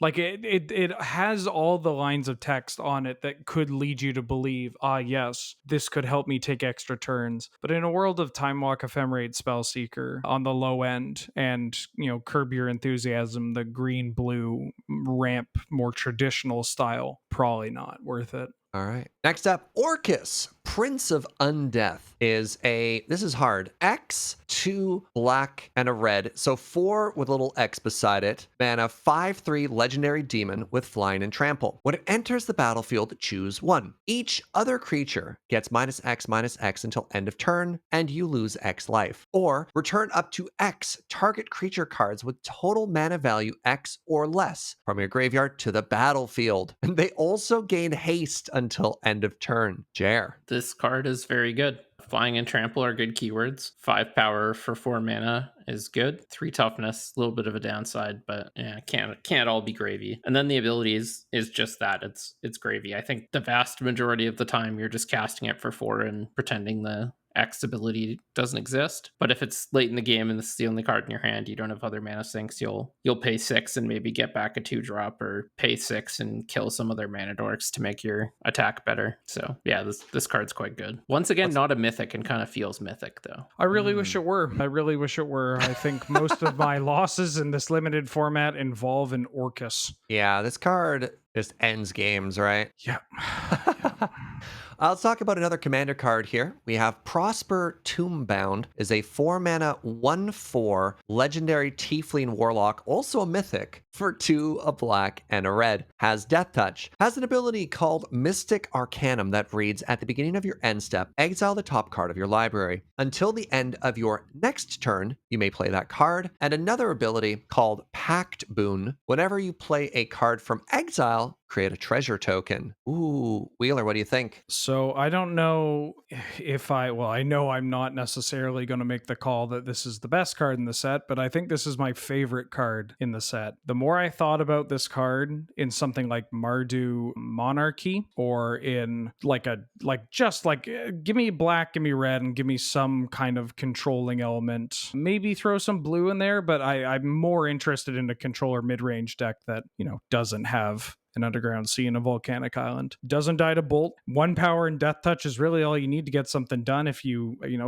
like it has all the lines of text on it that could lead you to believe, yes, this could help me take extra turns. But in a world of Time Walk Ephemerate Spellseeker on the low end, and Curb Your Enthusiasm, the green blue ramp, more traditional style, probably not worth it. All right. Next up, Orcus, Prince of Undeath this is hard. X, 2 black and a red. So 4 with a little X beside it. Mana, 5/3 legendary demon with flying and trample. When it enters the battlefield, choose 1. Each other creature gets -X until end of turn, and you lose X life. Or return up to X target creature cards with total mana value X or less from your graveyard to the battlefield. And they also gain haste until end of turn. Jer. This card is very good. Flying and trample are good keywords. 5 power for 4 mana is good. 3 toughness, a little bit of a downside, but yeah, can't all be gravy. And then the ability is just that. It's gravy. I think the vast majority of the time you're just casting it for 4 and pretending the X ability doesn't exist. But if it's late in the game and this is the only card in your hand, you don't have other mana sinks, you'll pay 6 and maybe get back a 2-drop, or pay 6 and kill some other mana dorks to make your attack better. So yeah, this card's quite good. Once again, not a mythic, and kind of feels mythic though. I really wish it were. I think most of my losses in this limited format involve an Orcus. Yeah, this card just ends games, right? Yeah. Let's talk about another commander card here. We have Prosper Tombbound, is a 4 mana 1/4 legendary Tiefling Warlock, also a mythic, for 2, a black, and a red. Has Death Touch. Has an ability called Mystic Arcanum that reads, at the beginning of your end step, exile the top card of your library. Until the end of your next turn, you may play that card. And another ability called Pact Boon. Whenever you play a card from exile, create a treasure token. Ooh, Wheeler, what do you think? So I don't know I know I'm not necessarily going to make the call that this is the best card in the set, but I think this is my favorite card in the set. The more I thought about this card in something like Mardu Monarchy, or in give me black, give me red, and give me some kind of controlling element. Maybe throw some blue in there, but I'm more interested in a controller mid-range deck that, doesn't have an Underground Sea and a Volcanic Island. Doesn't die to bolt. 1 power and Death Touch is really all you need to get something done. If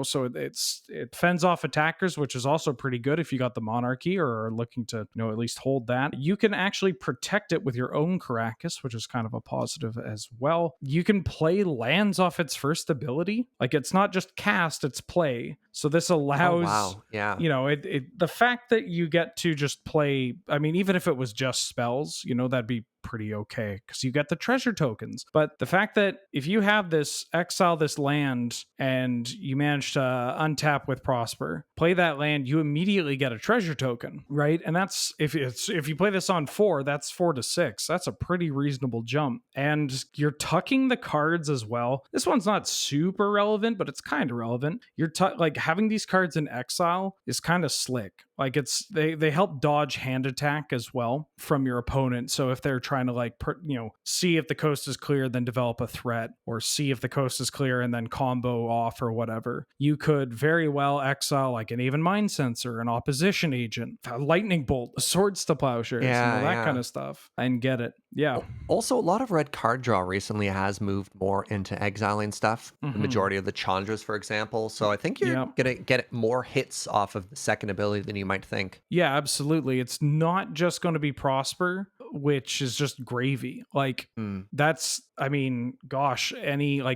so it fends off attackers, which is also pretty good if you got the Monarchy or are looking to, at least hold that. You can actually protect it with your own Caracas, which is kind of a positive as well. You can play lands off its first ability. Like, it's not just cast, it's play. So this allows, the fact that you get to just play, even if it was just spells, that'd be pretty okay because you get the treasure tokens. But the fact that if you have this, exile this land, and you manage to untap with Prosper, play that land, you immediately get a treasure token, right? And that's if you play this on 4, that's 4 to 6. That's a pretty reasonable jump. And you're tucking the cards as well. This one's not super relevant, but it's kind of relevant. You're having these cards in exile is kind of slick. Like, they help dodge hand attack as well from your opponent. So if they're trying to see if the coast is clear, then develop a threat, or see if the coast is clear and then combo off or whatever, you could very well exile like an Even Mind Sensor, an opposition agent, a lightning bolt, swords to plowshares, that kind of stuff, and get it. Yeah. Also, a lot of red card draw recently has moved more into exiling stuff. The majority of the Chandras, for example. So I think you're gonna get more hits off of the second ability than you might think. Yeah, absolutely. It's not just going to be Prosper, which is just gravy. That's, any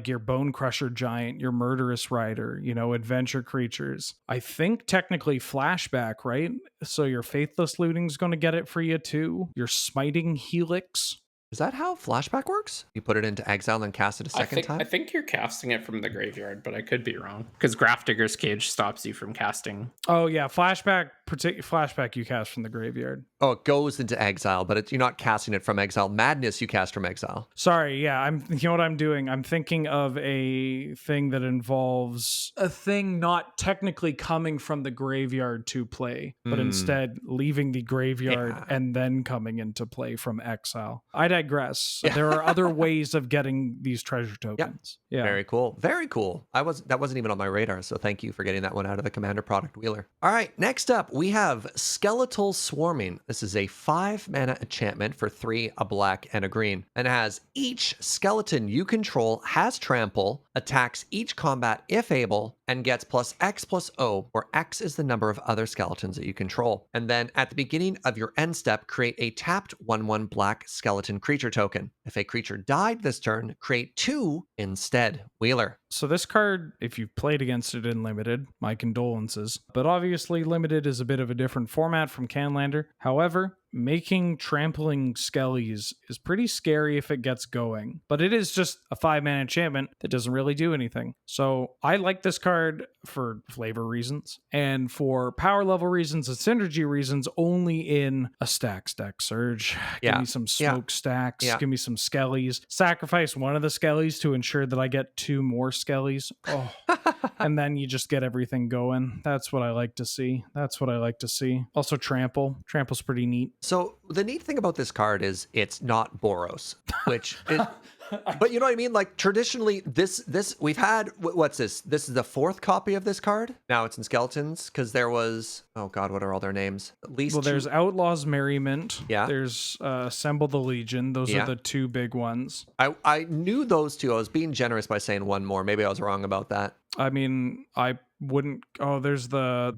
your Bone Crusher Giant, your Murderous Rider, adventure creatures. I think technically Flashback, right? So your Faithless Looting's going to get it for you too. Your Smiting Helix. Is that how Flashback works? You put it into exile and cast it a second time? I think you're casting it from the graveyard, but I could be wrong. Because Grafdigger's Cage stops you from casting. Oh, yeah. Flashback flashback you cast from the graveyard. Oh, it goes into exile, but you're not casting it from exile. Madness you cast from exile. Sorry, yeah, you know what I'm doing? I'm thinking of a thing that involves a thing not technically coming from the graveyard to play, but instead leaving the graveyard and then coming into play from exile. I digress. Yeah. There are other ways of getting these treasure tokens. Yeah. Very cool. Very cool. That wasn't even on my radar, so thank you for getting that one out of the Commander product, Wheeler. All right, next up we have Skeletal Swarming. This is a 5-mana enchantment for 3, a black, and a green, and has each skeleton you control has trample, attacks each combat if able, and gets +X+O, where X is the number of other skeletons that you control. And then at the beginning of your end step, create a tapped 1/1 black skeleton creature token. If a creature died this turn, create 2 instead. Wheeler. So this card, if you've played against it in Limited, my condolences. But obviously Limited is a bit of a different format from Canlander. However, making trampling skellies is pretty scary if it gets going. But it is just a 5-mana enchantment that doesn't really do anything. So I like this card for flavor reasons and for power level reasons and synergy reasons only in a stacks deck, Serge. Give me some smoke stacks. Give me some skellies. Sacrifice one of the skellies to ensure that I get 2 more skellies. Oh. And then you just get everything going. That's what I like to see. Also trample. Trample's pretty neat. So the neat thing about this card is it's not Boros, which is, but you know what I mean? Like traditionally this we've had, what's this? This is the 4th copy of this card. Now it's in Skeletons because there was, oh God, what are all their names? At least there's Outlaws Merriment. Yeah. There's Assemble the Legion. Those are the 2 big ones. I knew those 2. I was being generous by saying one more. Maybe I was wrong about that. I mean, I wouldn't. Oh, there's the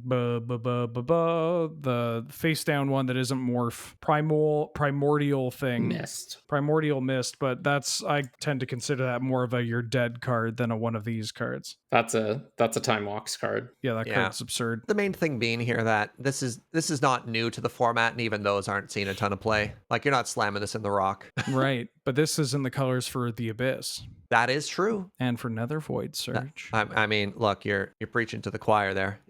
face down one that isn't morph. Primordial thing. Primordial Mist, but I tend to consider that more of a you're dead card than one of these cards. That's a Time Walks card. Yeah, that card's absurd. The main thing being here that this is not new to the format, and even those aren't seeing a ton of play. Like you're not slamming this in the rock. Right. But this is in the colors for the Abyss. That is true. And for Nether Void, Serge. I mean, look, you're preaching to the choir there.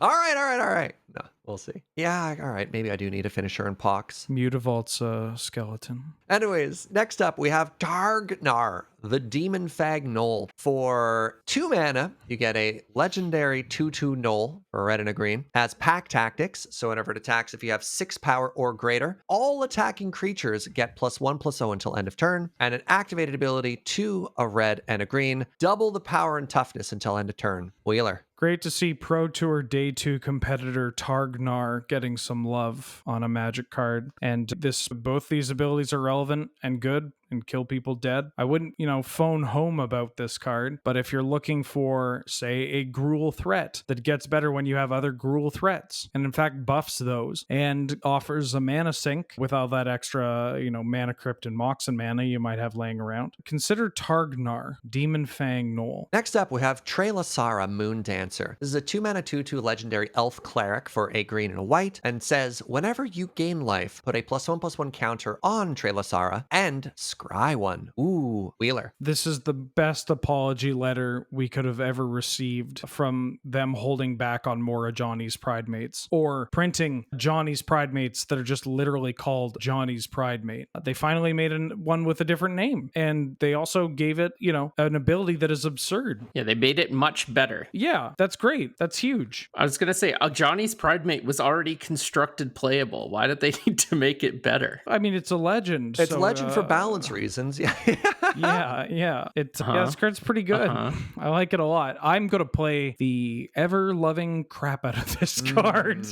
All right. No, we'll see. Yeah, all right. Maybe I do need a finisher in Pox. Mutavault's a skeleton. Anyways, next up we have Targnar, the Demon Fag Gnoll. For 2 mana, you get a legendary 2/2 Gnoll for a red and a green. Has Pack Tactics, so whenever it attacks, if you have 6 power or greater, all attacking creatures get +1/+0 until end of turn, and an activated ability to a red and a green. Double the power and toughness until end of turn. Wheeler. Great to see Pro Tour Day 2 competitor Targnar getting some love on a Magic card. And both these abilities are relevant and good and kill people dead. I wouldn't, phone home about this card, but if you're looking for, say, a Gruul threat that gets better when you have other Gruul threats, and in fact buffs those, and offers a mana sink with all that extra, Mana Crypt and Moxen mana you might have laying around, consider Targnar, Demon Fang Gnoll. Next up, we have Trelasara, Moon Dancer. This is a 2-mana 2/2 legendary elf cleric for a green and a white, and says, whenever you gain life, put a +1/+1 counter on Trelasara and scry one. Ooh, Wheeler. This is the best apology letter we could have ever received from them holding back on more of Johnny's Pridemates, or printing Johnny's Pridemates that are just literally called Johnny's Pridemate. They finally made one with a different name, and they also gave it, an ability that is absurd. Yeah, they made it much better. Yeah, that's great. That's huge. I was going to say, Johnny's Pridemate was already constructed playable. Why did they need to make it better? I mean, it's a legend. It's legend for balance reasons. Yeah. Yeah. This card's pretty good. I like it a lot. I'm going to play the ever-loving crap out of this card.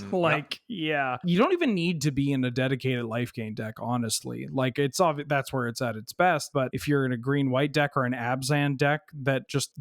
You don't even need to be in a dedicated life gain deck, honestly. Like, it's obvious that's where it's at its best, but if you're in a green-white deck or an Abzan deck that just,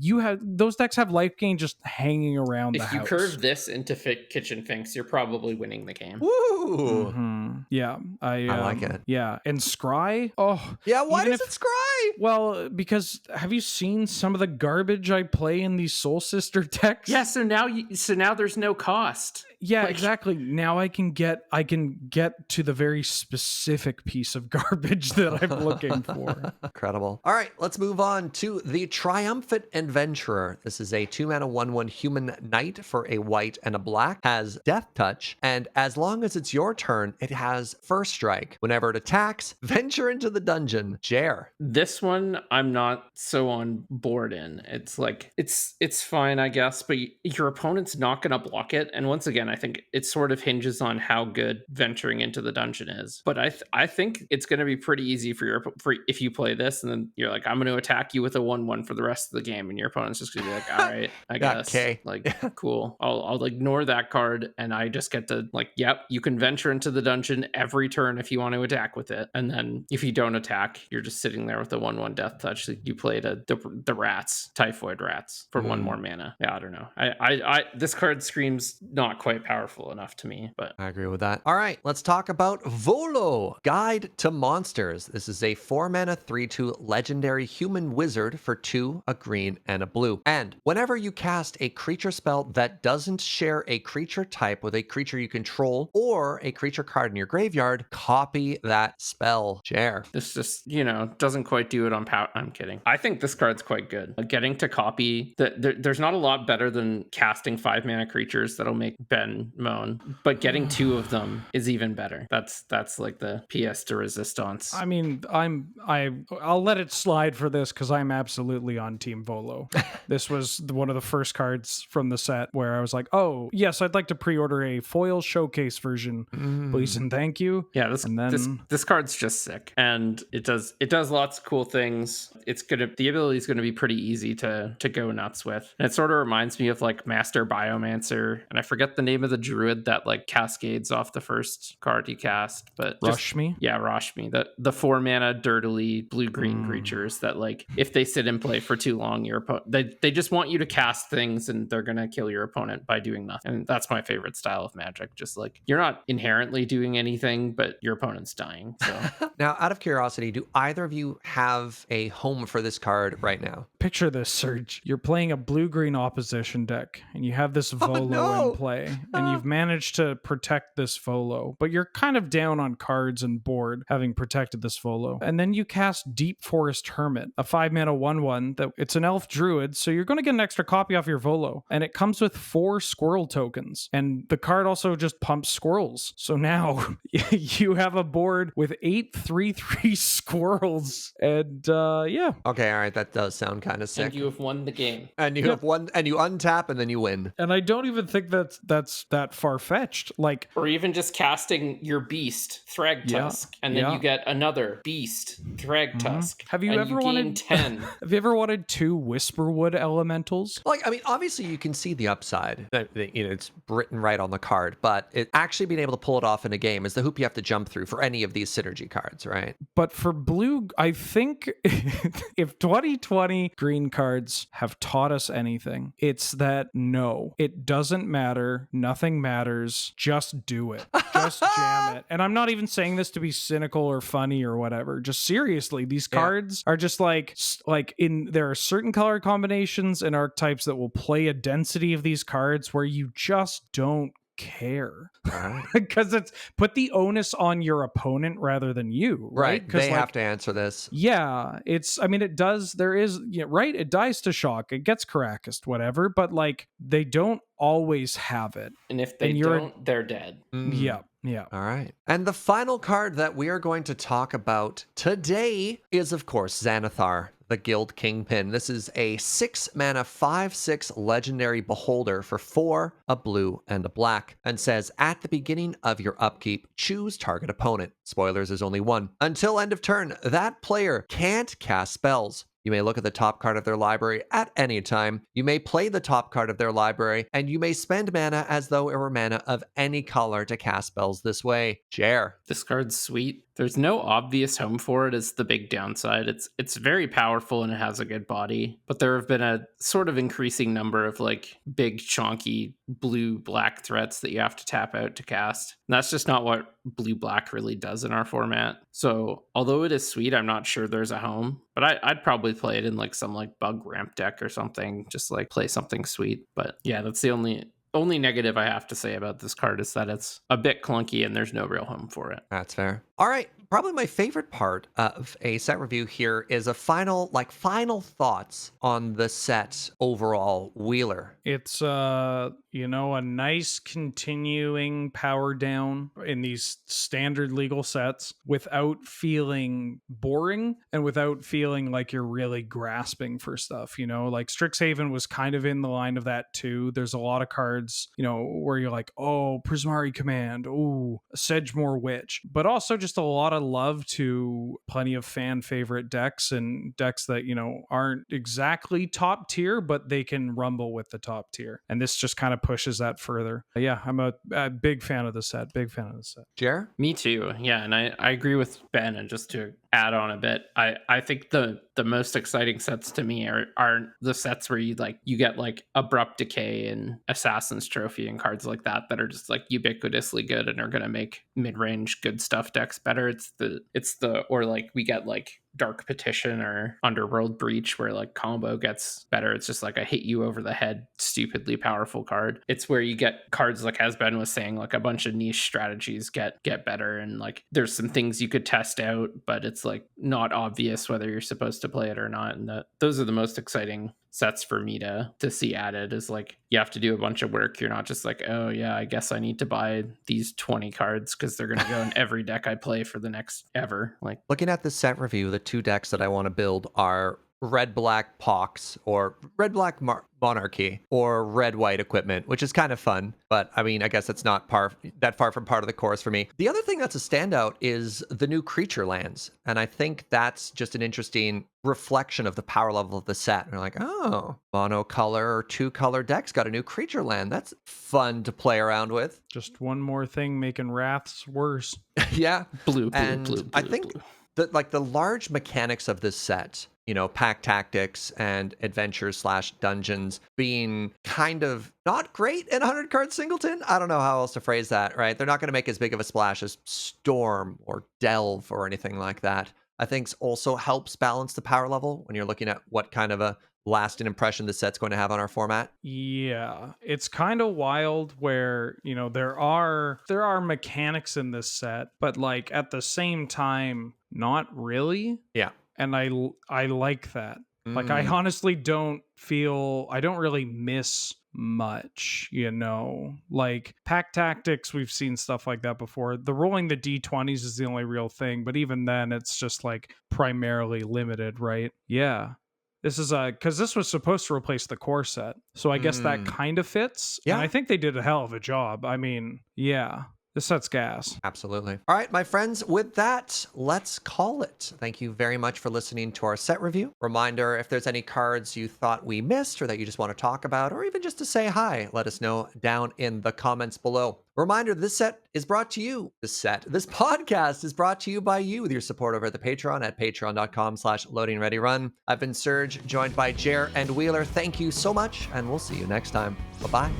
those decks have life gain just hanging around the house. If you curve this into Kitchen Finks, you're probably winning the game. Woo! Mm-hmm. Yeah. I like it. Yeah. And Scry? Oh. Yeah, why does it Scry? Well, because have you seen some of the garbage I play in these Soul Sister decks? Yeah, so now there's no cost. Yeah, Like, exactly. Now I can get to the very specific piece of garbage that I'm looking for. Incredible. All right, let's move on to the Triumphant Adventurer. This is a 2-mana 1/1 human knight for a white and a black. Has Death Touch, and as long as it's your turn, it has First Strike. Whenever it attacks, venture into the dungeon. Jer. this one I'm not so on board in. It's like it's fine, I guess, but your opponent's not going to block it. And once again, I think it sort of hinges on how good venturing into the dungeon is. But I think it's going to be pretty easy for if you play this and then you're like, I'm going to attack you with a 1/1 for the rest of the game, and your opponent's just going to be like, all right, I guess, Okay. like cool. I'll ignore that card, and I just get to like, yep, you can venture into the dungeon every turn if you want to attack with it, and then if you don't attack, you're just sitting there with a 1/1 Death Touch. You played the rats, Typhoid Rats, for one more mana. Yeah, I don't know. I this card screams not quite powerful enough to me, but I agree with that. All right, let's talk about Volo, Guide to Monsters. This is a 4-mana 3/2 legendary human wizard for 2, a green, and a blue. And whenever you cast a creature spell that doesn't share a creature type with a creature you control or a creature card in your graveyard, copy that spell. Jer. this just, doesn't quite do it on power. I'm kidding. I think this card's quite good. Getting to copy, there's not a lot better than casting 5-mana creatures that'll make Ben moan, but getting 2 of them is even better. That's like the pièce de résistance. I mean, I'll let it slide for this because I'm absolutely on Team Volo. This was one of the first cards from the set where I was like, oh yes, I'd like to pre-order a foil showcase version, please and thank you. Yeah, and then this card's just sick, and it does lots of cool things. The ability is gonna be pretty easy to go nuts with, and it sort of reminds me of like Master Biomancer, and I forget the name of the druid that like cascades off the first card you cast, but Rashmi. Yeah, Rashmi, the 4-mana dirtily blue-green creatures that like if they sit in play for too long, your opponent they just want you to cast things and they're gonna kill your opponent by doing nothing. And that's my favorite style of Magic. Just like you're not inherently doing anything, but your opponent's dying. So Now, out of curiosity, do either of you have a home for this card right now? Picture this, Serge. You're playing a blue-green opposition deck, and you have this Volo no! in play, and you've managed to protect this Volo, but you're kind of down on cards and board having protected this Volo. And then you cast Deep Forest Hermit, a 5-mana 1/1 that it's an elf druid, so you're going to get an extra copy off your Volo, and it comes with 4 squirrel tokens, and the card also just pumps squirrels. So now you have a board with 8 3/3 squirrels, and yeah. Okay, all right, that does sound kind of sick. and you have won the game. And you have one, and you untap, and then you win. And I don't even think that's that far-fetched. Like, Or even just casting your beast, Thragtusk, and then you get another beast, Thragtusk. Have you and ever gain wanted 10? Have you ever wanted 2 Whisperwood elementals? Like, I mean, obviously you can see the upside. It's written right on the card, but it actually being able to pull it off in a game is the hoop you have to jump through for any of these synergy cards, right? But for blue, I think if 2020 green cards have taught us anything, it's that no, it doesn't matter. Nothing matters. Just do it. Just jam it. And I'm not even saying this to be cynical or funny or whatever. Just seriously, these cards are just there are certain color combinations and archetypes that will play a density of these cards where you just don't care. Because it's put the onus on your opponent rather than you, right? They have to answer this. Yeah, it does. There is, right? It dies to shock. It gets Caracas, whatever, but like they don't always have it. And if they don't, they're dead. Yeah. Yeah. All right. And the final card that we are going to talk about today is, of course, Xanathar, the Guild Kingpin. This is a 6-mana 5/6 legendary beholder for 4, a blue, and a black, and says at the beginning of your upkeep, choose target opponent. Spoilers, there's only one. Until end of turn, that player can't cast spells. You may look at the top card of their library at any time. You may play the top card of their library, and you may spend mana as though it were mana of any color to cast spells this way. Jer. This card's sweet. There's no obvious home for it is the big downside. It's very powerful and it has a good body, but there have been a sort of increasing number of like big chonky blue-black threats that you have to tap out to cast. And that's just not what blue-black really does in our format. So although it is sweet, I'm not sure there's a home, but I'd probably play it in like some like bug ramp deck or something, just like play something sweet. But yeah, that's the only Only negative I have to say about this card is that it's a bit clunky and there's no real home for it. That's fair. All right. Probably my favorite part of a set review here is a final thoughts on the set overall, Wheeler. It's you know, a nice continuing power down in these standard legal sets without feeling boring and without feeling like you're really grasping for stuff, you know? Like Strixhaven was kind of in the line of that too. There's a lot of cards, you know, where you're like, "Oh, Prismari Command, ooh, Sedgemoor Witch." But also just a lot of love to plenty of fan favorite decks and decks that, you know, aren't exactly top tier, but they can rumble with the top tier. And this just kind of pushes that further. Yeah, I'm a big fan of the set. Big fan of the set. Jer? Me too. Yeah, and I agree with Ben. And just to add on a bit, I think the most exciting sets to me are the sets where you get like Abrupt Decay and Assassin's Trophy and cards like that are just like ubiquitously good and are gonna make mid-range good stuff decks better. Or like we get like Dark Petition or Underworld Breach where like combo gets better. It's just like a hit you over the head stupidly powerful card. It's where you get cards like, as Ben was saying, like a bunch of niche strategies get better, and like there's some things you could test out, but it's like not obvious whether you're supposed to play it or not. And those are the most exciting sets for me to see added. Is like you have to do a bunch of work. You're not just like, oh yeah, I guess I need to buy these 20 cards because they're gonna go in every deck I play for the next ever. Like, Looking at the set review, the two decks that I want to build are red-black Pox or red-black Monarchy or red-white Equipment, which is kind of fun. But I mean, I guess it's not that far from part of the course for me. The other thing that's a standout is the new creature lands. And I think that's just an interesting reflection of the power level of the set. And you're like, oh, monocolor or two-color decks got a new creature land. That's fun to play around with. Just one more thing making Wraths worse. Yeah. blue, And blue, I think blue. the large mechanics of this set, you know, pack tactics and adventures / dungeons being kind of not great in 100 card singleton. I don't know how else to phrase that, right? They're not going to make as big of a splash as Storm or Delve or anything like that. I think also helps balance the power level when you're looking at what kind of a lasting impression the set's going to have on our format. Yeah, it's kind of wild where, you know, there are mechanics in this set, but like at the same time not really. Yeah. And I like that. Like I honestly don't really miss much, you know. Like pack tactics, we've seen stuff like that before. The rolling the d20s is the only real thing, but even then it's just like primarily limited, right? Yeah. This is because this was supposed to replace the core set. So I guess that kind of fits. Yeah. And I think they did a hell of a job. I mean, yeah. This set's gas. Absolutely. All right, my friends, with that, let's call it. Thank you very much for listening to our set review. Reminder, if there's any cards you thought we missed or that you just want to talk about, or even just to say hi, let us know down in the comments below. Reminder, this podcast is brought to you by you with your support over at the Patreon at patreon.com/loadingreadyrun. I've been Serge, joined by Jer and Wheeler. Thank you so much, and we'll see you next time. Bye-bye.